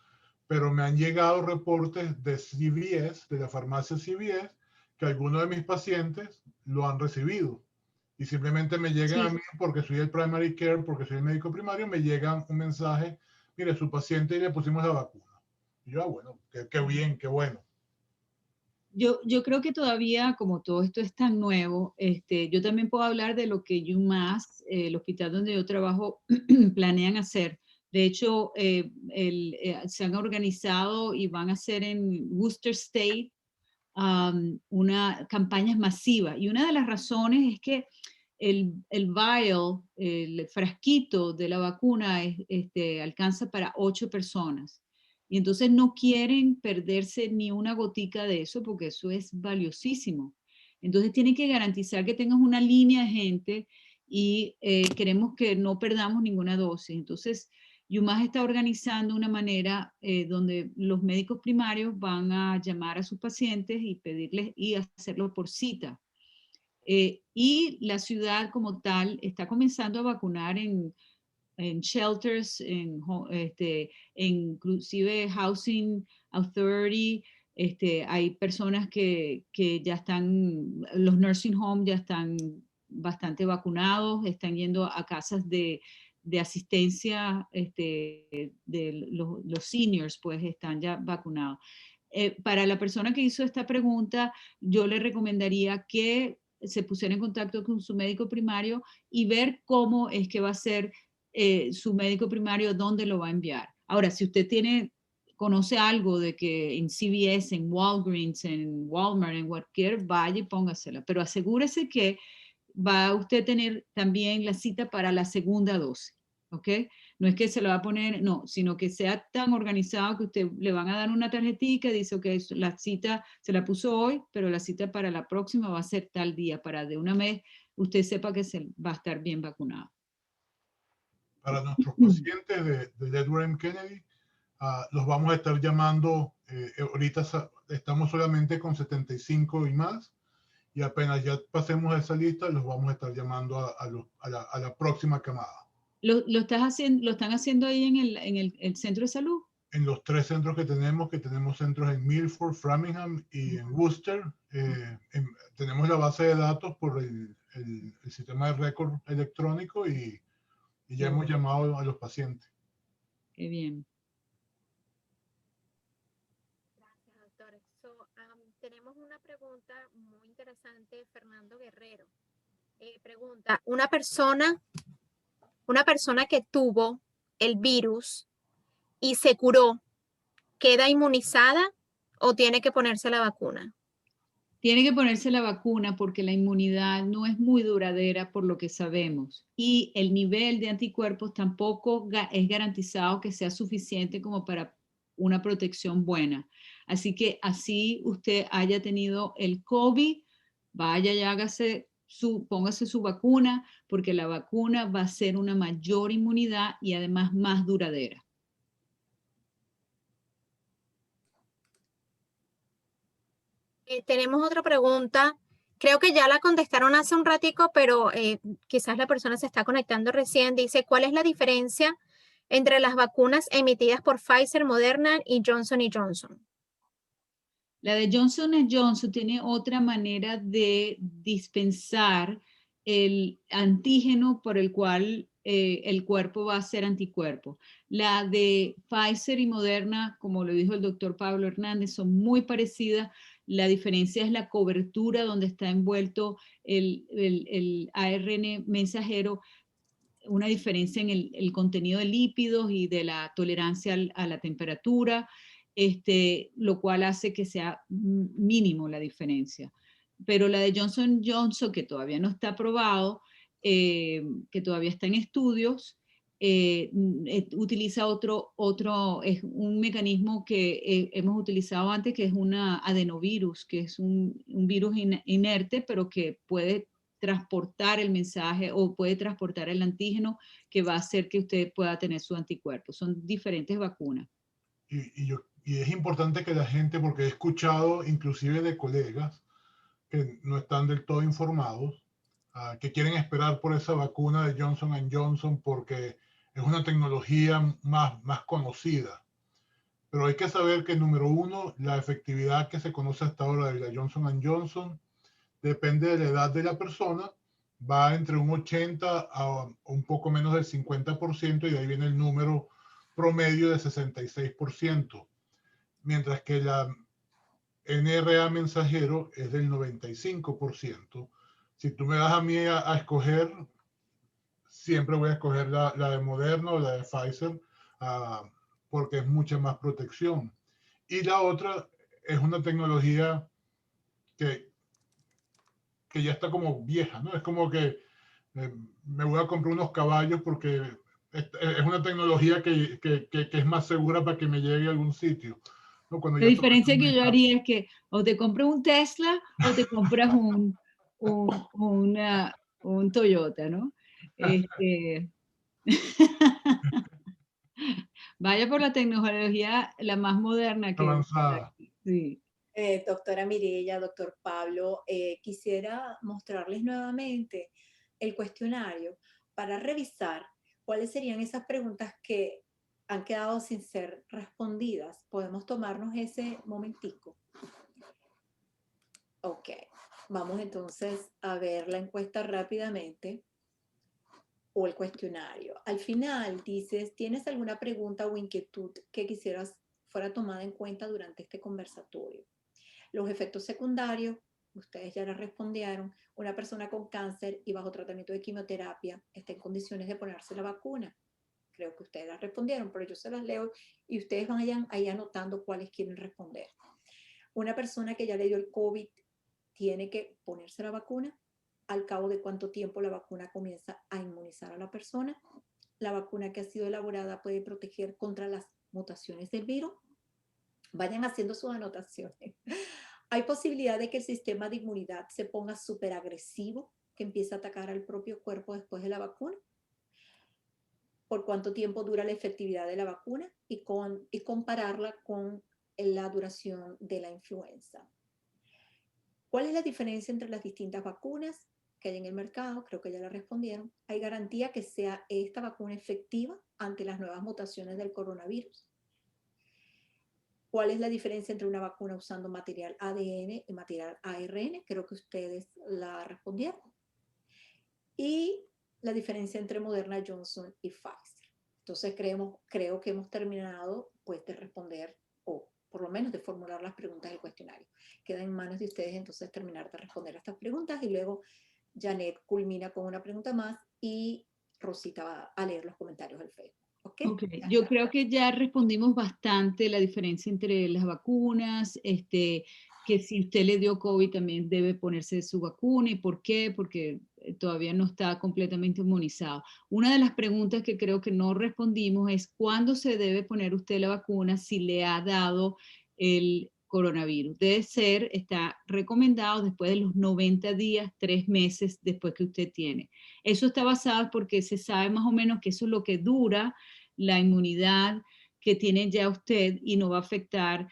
pero me han llegado reportes de CVS, de la farmacia CVS, que algunos de mis pacientes lo han recibido. Y simplemente me llegan a mí porque soy el primary care, porque soy el médico primario, me llega un mensaje, mire, su paciente y le pusimos la vacuna. Y yo, bueno, qué bien, qué bueno. Yo creo que todavía, como todo esto es tan nuevo, yo también puedo hablar de lo que UMass, el hospital donde yo trabajo, planean hacer. De hecho, se han organizado y van a hacer en Worcester State campañas masivas. Y una de las razones es que el vial, el frasquito de la vacuna alcanza para 8 personas. Y entonces no quieren perderse ni una gotica de eso porque eso es valiosísimo. Entonces tienen que garantizar que tengas una línea de gente y queremos que no perdamos ninguna dosis. Entonces, UMass está organizando una manera donde los médicos primarios van a llamar a sus pacientes y pedirles y hacerlo por cita. Y la ciudad como tal está comenzando a vacunar en shelters, inclusive Housing Authority. Hay personas que ya están, los nursing homes ya están bastante vacunados, están yendo a casas de asistencia de los seniors, pues están ya vacunados. Para la persona que hizo esta pregunta, yo le recomendaría que se pusiera en contacto con su médico primario y ver cómo es que va a ser su médico primario, dónde lo va a enviar. Ahora, si usted conoce algo de que en CVS, en Walgreens, en Walmart, en cualquier, vaya y póngasela, pero asegúrese que va usted a tener también la cita para la segunda dosis, ¿ok? No es que se lo va a poner, no, sino que sea tan organizado que usted le van a dar una tarjetita y dice, ok, la cita se la puso hoy, pero la cita para la próxima va a ser tal día, para de una vez usted sepa que se va a estar bien vacunado. Para nuestros pacientes de Edward M. Kennedy, los vamos a estar llamando, ahorita estamos solamente con 75 y más, y apenas ya pasemos esa lista, los vamos a estar llamando a la próxima camada. ¿Lo están haciendo ahí en el centro de salud? En los 3 centros que tenemos centros en Milford, Framingham y en Worcester, tenemos la base de datos por el sistema de récord electrónico y ya hemos llamado a los pacientes. Qué bien. Gracias, doctor. Tenemos una pregunta muy interesante, Fernando Guerrero. Pregunta, una persona que tuvo el virus y se curó, ¿queda inmunizada o tiene que ponerse la vacuna? Tiene que ponerse la vacuna porque la inmunidad no es muy duradera por lo que sabemos y el nivel de anticuerpos tampoco es garantizado que sea suficiente como para una protección buena. Así que así usted haya tenido el COVID, vaya y póngase su vacuna porque la vacuna va a ser una mayor inmunidad y además más duradera. Tenemos otra pregunta. Creo que ya la contestaron hace un ratico, pero quizás la persona se está conectando recién. Dice, ¿cuál es la diferencia entre las vacunas emitidas por Pfizer, Moderna y Johnson Johnson? La de Johnson Johnson tiene otra manera de dispensar el antígeno por el cual el cuerpo va a hacer anticuerpo. La de Pfizer y Moderna, como lo dijo el doctor Pablo Hernández, son muy parecidas. La diferencia es la cobertura donde está envuelto el ARN mensajero, una diferencia en el contenido de lípidos y de la tolerancia a la temperatura, lo cual hace que sea mínimo la diferencia. Pero la de Johnson Johnson, que todavía no está aprobado, que todavía está en estudios, utiliza es un mecanismo que hemos utilizado antes, que es una adenovirus, que es un virus inerte, pero que puede transportar el mensaje o puede transportar el antígeno que va a hacer que usted pueda tener su anticuerpo. Son diferentes vacunas. Y es importante que la gente, porque he escuchado inclusive de colegas que no están del todo informados, que quieren esperar por esa vacuna de Johnson Johnson porque es una tecnología más conocida. Pero hay que saber que, número uno, la efectividad que se conoce hasta ahora de la Johnson Johnson depende de la edad de la persona, va entre un 80 a un poco menos del 50%, y de ahí viene el número promedio de 66%, mientras que la NRA mensajero es del 95%. Si tú me das a mí a escoger, siempre voy a escoger la de Moderna o la de Pfizer, porque es mucha más protección. Y la otra es una tecnología que ya está como vieja, ¿no? Es como que me voy a comprar unos caballos porque es una tecnología que es más segura para que me llegue a algún sitio, ¿no? Cuando La diferencia que yo haría es que o te compras un Tesla o te compras un Toyota, ¿no? Vaya por la tecnología la más moderna que avanzada. Sí. Doctora Mireya, doctor Pablo, quisiera mostrarles nuevamente el cuestionario para revisar cuáles serían esas preguntas que han quedado sin ser respondidas. ¿Podemos tomarnos ese momentico? Ok, vamos entonces a ver la encuesta rápidamente o el cuestionario. Al final dices, ¿tienes alguna pregunta o inquietud que quisieras fuera tomada en cuenta durante este conversatorio? Los efectos secundarios ustedes ya la respondieron, una persona con cáncer y bajo tratamiento de quimioterapia está en condiciones de ponerse la vacuna. Creo que ustedes la respondieron, pero yo se las leo y ustedes vayan ahí anotando cuáles quieren responder. Una persona que ya le dio el COVID tiene que ponerse la vacuna. Al cabo de cuánto tiempo la vacuna comienza a inmunizar a la persona. La vacuna que ha sido elaborada puede proteger contra las mutaciones del virus. Vayan haciendo sus anotaciones. Hay posibilidad de que el sistema de inmunidad se ponga súper agresivo, que empiece a atacar al propio cuerpo después de la vacuna. Por cuánto tiempo dura la efectividad de la vacuna y compararla con la duración de la influenza. ¿Cuál es la diferencia entre las distintas vacunas que hay en el mercado? Creo que ya la respondieron. ¿Hay garantía que sea esta vacuna efectiva ante las nuevas mutaciones del coronavirus? ¿Cuál es la diferencia entre una vacuna usando material ADN y material ARN? Creo que ustedes la respondieron. Y la diferencia entre Moderna, Johnson y Pfizer. Entonces creo que hemos terminado pues, de responder, o por lo menos de formular las preguntas del cuestionario. Queda en manos de ustedes entonces terminar de responder a estas preguntas y luego Janet culmina con una pregunta más y Rosita va a leer los comentarios del Facebook. ¿Okay? Okay. Yo creo que ya respondimos bastante la diferencia entre las vacunas, que si usted le dio COVID también debe ponerse su vacuna y por qué, porque todavía no está completamente inmunizado. Una de las preguntas que creo que no respondimos es ¿cuándo se debe poner usted la vacuna si le ha dado el coronavirus? Debe ser, está recomendado después de los 90 días, 3 meses después que usted tiene. Eso está basado porque se sabe más o menos que eso es lo que dura la inmunidad que tiene ya usted y no va a afectar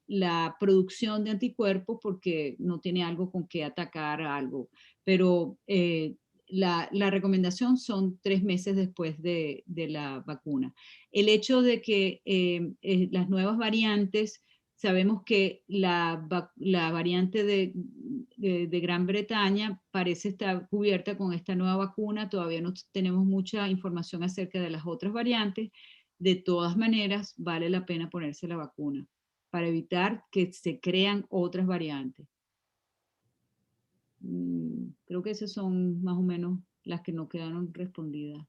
la producción de anticuerpos porque no tiene algo con que atacar a algo. Pero la recomendación son 3 meses después de la vacuna. El hecho de que las nuevas variantes, sabemos que la variante de Gran Bretaña parece estar cubierta con esta nueva vacuna. Todavía no tenemos mucha información acerca de las otras variantes. De todas maneras, vale la pena ponerse la vacuna para evitar que se crean otras variantes. Creo que esas son más o menos las que no quedaron respondidas.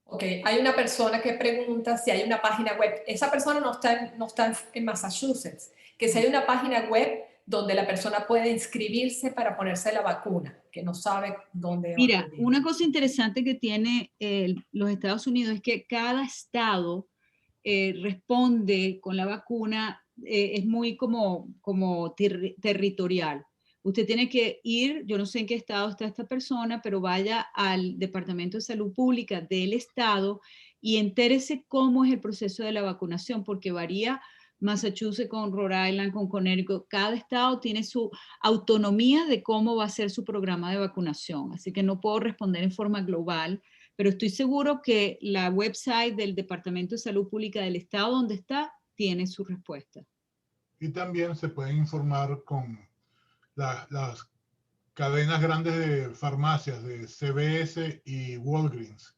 Ok, hay una persona que pregunta si hay una página web. Esa persona no está en Massachusetts. Que si hay una página web donde la persona puede inscribirse para ponerse la vacuna, que no sabe dónde. Mira, una cosa interesante que tiene los Estados Unidos es que cada estado responde con la vacuna, es muy como territorial. Usted tiene que ir, yo no sé en qué estado está esta persona, pero vaya al Departamento de Salud Pública del estado y entérese cómo es el proceso de la vacunación, porque varía Massachusetts con Rhode Island, con Connecticut. Cada estado tiene su autonomía de cómo va a ser su programa de vacunación. Así que no puedo responder en forma global, pero estoy seguro que la website del Departamento de Salud Pública del estado donde está tiene su respuesta. Y también se pueden informar con las cadenas grandes de farmacias de CVS y Walgreens,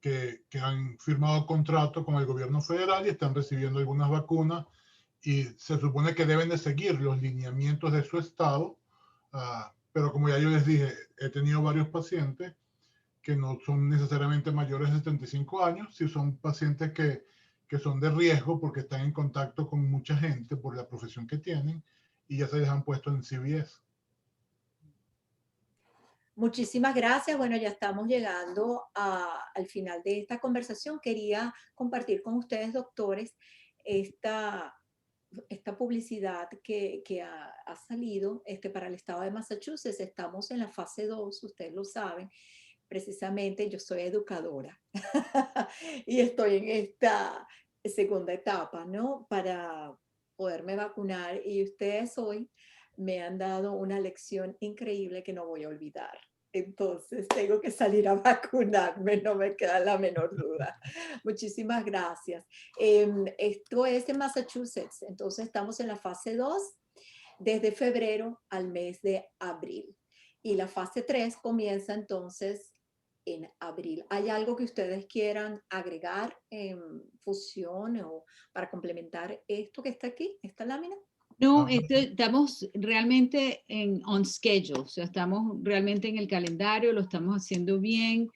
que han firmado contrato con el gobierno federal y están recibiendo algunas vacunas y se supone que deben de seguir los lineamientos de su estado, pero como ya yo les dije, he tenido varios pacientes que no son necesariamente mayores de 75 años, si son pacientes que son de riesgo porque están en contacto con mucha gente por la profesión que tienen y ya se les han puesto en CVS. Muchísimas gracias. Bueno, ya estamos llegando al final de esta conversación. Quería compartir con ustedes, doctores, esta publicidad que ha salido para el estado de Massachusetts. Estamos en la fase 2, ustedes lo saben. Precisamente yo soy educadora y estoy en esta segunda etapa, ¿no? Para poderme vacunar y ustedes hoy me han dado una lección increíble que no voy a olvidar. Entonces tengo que salir a vacunarme, no me queda la menor duda. Muchísimas gracias. Esto es en Massachusetts, entonces estamos en la fase 2 desde febrero al mes de abril. Y la fase 3 comienza entonces en abril. ¿Hay algo que ustedes quieran agregar en fusión o para complementar esto que está aquí, esta lámina? No, estamos realmente on schedule, o sea, estamos realmente en el calendario, lo estamos haciendo bien.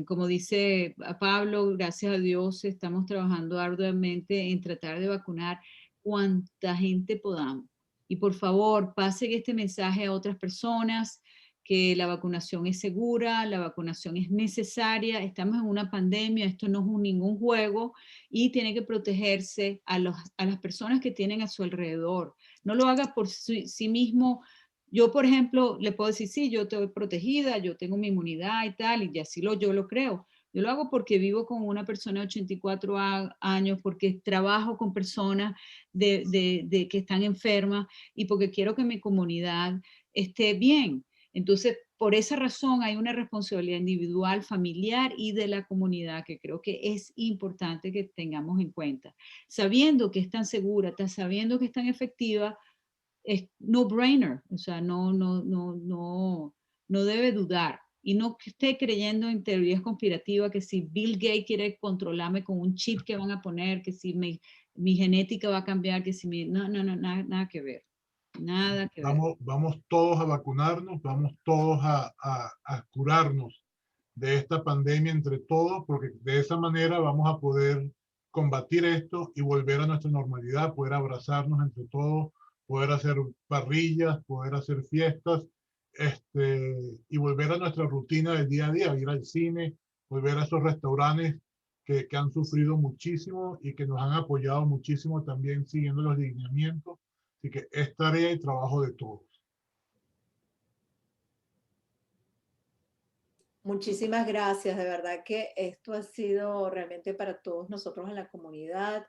Como dice Pablo, gracias a Dios, estamos trabajando arduamente en tratar de vacunar cuanta gente podamos. Y por favor, pasen este mensaje a otras personas, que la vacunación es segura, la vacunación es necesaria, estamos en una pandemia, esto no es ningún juego, y tiene que protegerse a las personas que tienen a su alrededor. No lo haga por sí mismo. Yo, por ejemplo, le puedo decir, sí, yo estoy protegida, yo tengo mi inmunidad y tal, y así yo lo creo. Yo lo hago porque vivo con una persona de 84 años, porque trabajo con personas que están enfermas y porque quiero que mi comunidad esté bien. Entonces, por esa razón hay una responsabilidad individual, familiar y de la comunidad que creo que es importante que tengamos en cuenta. Sabiendo que es tan segura, sabiendo que es tan efectiva, es no-brainer, o sea, no debe dudar. Y no esté creyendo en teorías conspirativas, que si Bill Gates quiere controlarme con un chip que van a poner, que si mi genética va a cambiar, que si nada que ver. Nada que ver. Vamos todos a vacunarnos, vamos todos a curarnos de esta pandemia entre todos, porque de esa manera vamos a poder combatir esto y volver a nuestra normalidad, poder abrazarnos entre todos, poder hacer parrillas, poder hacer fiestas, y volver a nuestra rutina del día a día, ir al cine, volver a esos restaurantes que han sufrido muchísimo y que nos han apoyado muchísimo también siguiendo los lineamientos. Así que es tarea y trabajo de todos. Muchísimas gracias, de verdad que esto ha sido realmente para todos nosotros en la comunidad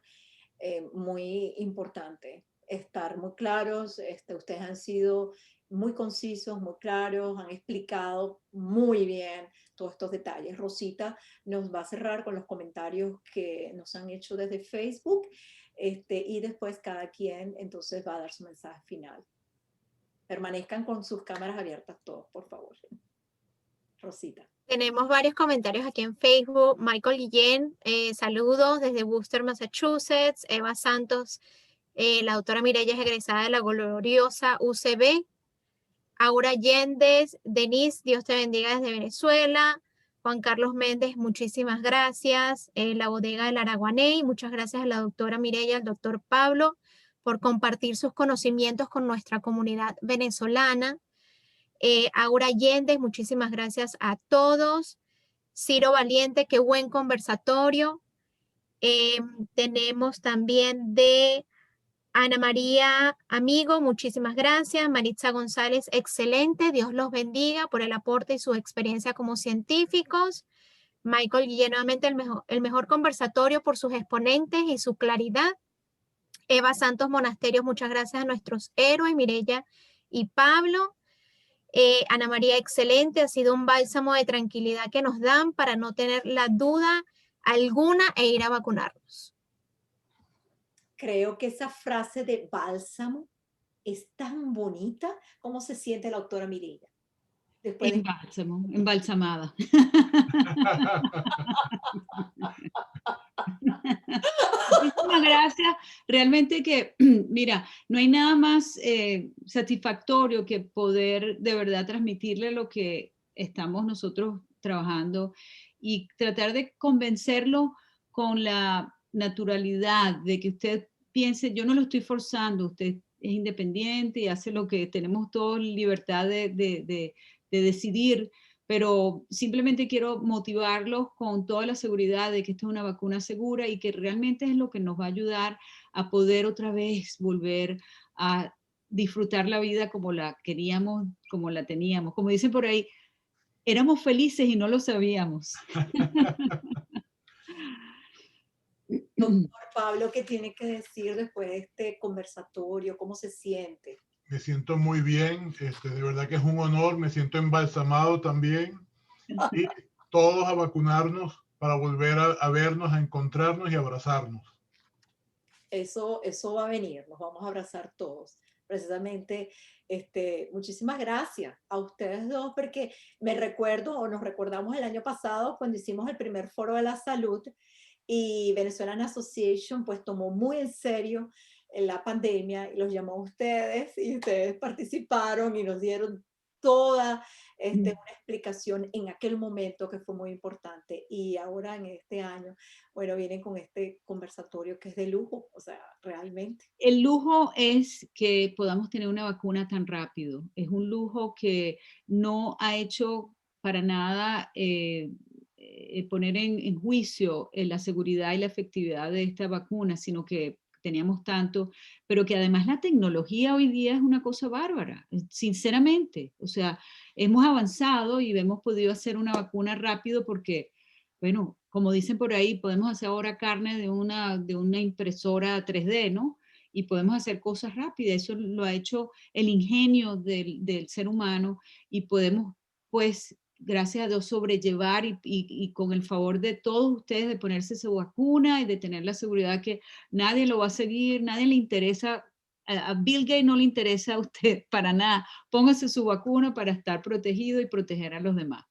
muy importante. Estar muy claros, ustedes han sido muy concisos, muy claros, han explicado muy bien todos estos detalles. Rosita nos va a cerrar con los comentarios que nos han hecho desde Facebook y después cada quien entonces va a dar su mensaje final. Permanezcan con sus cámaras abiertas todos, por favor. Rosita. Tenemos varios comentarios aquí en Facebook. Michael Guillén, saludos desde Worcester, Massachusetts. Eva Santos, la doctora Mireya es egresada de la gloriosa UCB. Aura Yéndez, Denise, Dios te bendiga desde Venezuela. Juan Carlos Méndez, muchísimas gracias. La bodega del Araguaney, muchas gracias a la doctora Mireya, al doctor Pablo, por compartir sus conocimientos con nuestra comunidad venezolana. Aura Yéndez, muchísimas gracias a todos. Ciro Valiente, qué buen conversatorio. Tenemos también de Ana María Amigo, muchísimas gracias. Maritza González, excelente. Dios los bendiga por el aporte y su experiencia como científicos. Michael Guillén, nuevamente el mejor conversatorio por sus exponentes y su claridad. Eva Santos Monasterios, muchas gracias a nuestros héroes, Mireya y Pablo. Ana María, excelente. Ha sido un bálsamo de tranquilidad que nos dan para no tener la duda alguna e ir a vacunarnos. Creo que esa frase de bálsamo es tan bonita. ¿Cómo se siente la doctora Mireya? Después de... Bálsamo, embalsamada. Muchísimas gracias. Realmente que, mira, no hay nada más satisfactorio que poder de verdad transmitirle lo que estamos nosotros trabajando y tratar de convencerlo con la naturalidad de que usted piense, yo no lo estoy forzando, usted es independiente y hace lo que tenemos todos libertad de decidir, pero simplemente quiero motivarlos con toda la seguridad de que esta es una vacuna segura y que realmente es lo que nos va a ayudar a poder otra vez volver a disfrutar la vida como la queríamos, como la teníamos. Como dicen por ahí, éramos felices y no lo sabíamos. Doctor Pablo, ¿qué tiene que decir después de este conversatorio? ¿Cómo se siente? Me siento muy bien, de verdad que es un honor, me siento embalsamado también. Y todos a vacunarnos para volver a vernos, a encontrarnos y abrazarnos. Eso va a venir, nos vamos a abrazar todos. Precisamente, muchísimas gracias a ustedes dos, porque me recuerdo o nos recordamos el año pasado cuando hicimos el primer foro de la salud y Venezuelan Association pues tomó muy en serio en la pandemia y los llamó a ustedes y ustedes participaron y nos dieron toda una explicación en aquel momento que fue muy importante. Y ahora en este año, bueno, vienen con este conversatorio que es de lujo, o sea, realmente. El lujo es que podamos tener una vacuna tan rápido. Es un lujo que no ha hecho para nada poner en juicio la seguridad y la efectividad de esta vacuna, sino que teníamos tanto, pero que además la tecnología hoy día es una cosa bárbara, sinceramente. O sea, hemos avanzado y hemos podido hacer una vacuna rápido porque, bueno, como dicen por ahí, podemos hacer ahora carne de una impresora 3D, ¿no? Y podemos hacer cosas rápidas. Eso lo ha hecho el ingenio del ser humano y podemos, pues, gracias a Dios, sobrellevar y con el favor de todos ustedes de ponerse su vacuna y de tener la seguridad que nadie lo va a seguir, nadie le interesa, a Bill Gates no le interesa a usted para nada. Póngase su vacuna para estar protegido y proteger a los demás.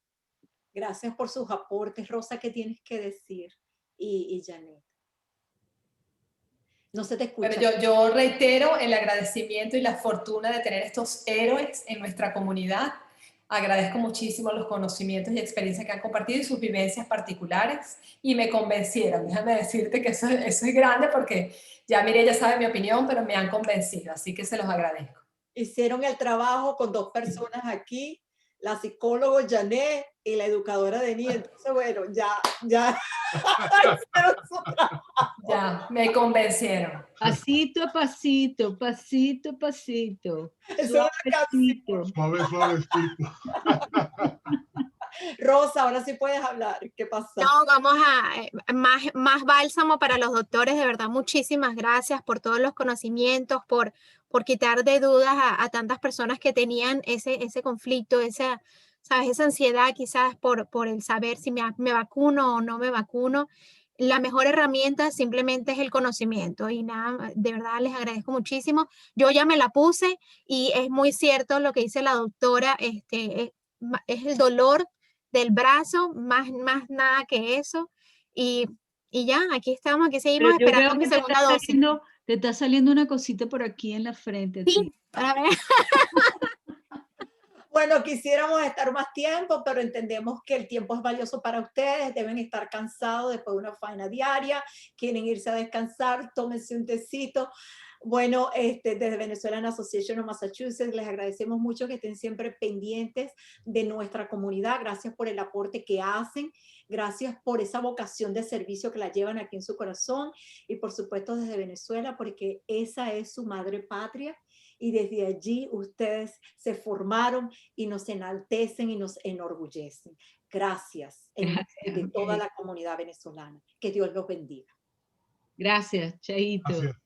Gracias por sus aportes. Rosa, ¿qué tienes que decir? Y Janet. No se te escucha. Bueno, yo reitero el agradecimiento y la fortuna de tener estos héroes en nuestra comunidad. Agradezco muchísimo los conocimientos y experiencias que han compartido y sus vivencias particulares y me convencieron. Déjame decirte que eso es grande porque ya Mireya sabe mi opinión, pero me han convencido, así que se los agradezco. Hicieron el trabajo con 2 personas aquí, la psicóloga Janet y la educadora Denis. Entonces, bueno, ya hicieron su trabajo. Ya, me convencieron. Pasito a pasito, pasito a pasito. Eso es una canción. Suave, suavecito. Rosa, ahora sí puedes hablar. ¿Qué pasa? No, vamos a más bálsamo para los doctores. De verdad, muchísimas gracias por todos los conocimientos, por quitar de dudas a tantas personas que tenían ese conflicto, ¿sabes? Esa ansiedad quizás por el saber si me vacuno o no me vacuno. La mejor herramienta simplemente es el conocimiento y nada, de verdad les agradezco muchísimo. Yo ya me la puse y es muy cierto lo que dice la doctora, es el dolor del brazo, más nada que eso. Y ya, aquí estamos, aquí seguimos Pero yo esperando veo mi que segunda dosis. te está saliendo una cosita por aquí en la frente. Sí, para ver. Bueno, quisiéramos estar más tiempo, pero entendemos que el tiempo es valioso para ustedes, deben estar cansados después de una faena diaria, quieren irse a descansar, tómense un tecito. Bueno, desde Venezuelan Association of Massachusetts les agradecemos mucho que estén siempre pendientes de nuestra comunidad. Gracias por el aporte que hacen, gracias por esa vocación de servicio que la llevan aquí en su corazón y por supuesto desde Venezuela, porque esa es su madre patria. Y desde allí ustedes se formaron y nos enaltecen y nos enorgullecen. Gracias de toda la comunidad venezolana. Que Dios los bendiga. Gracias, Chaito. Gracias.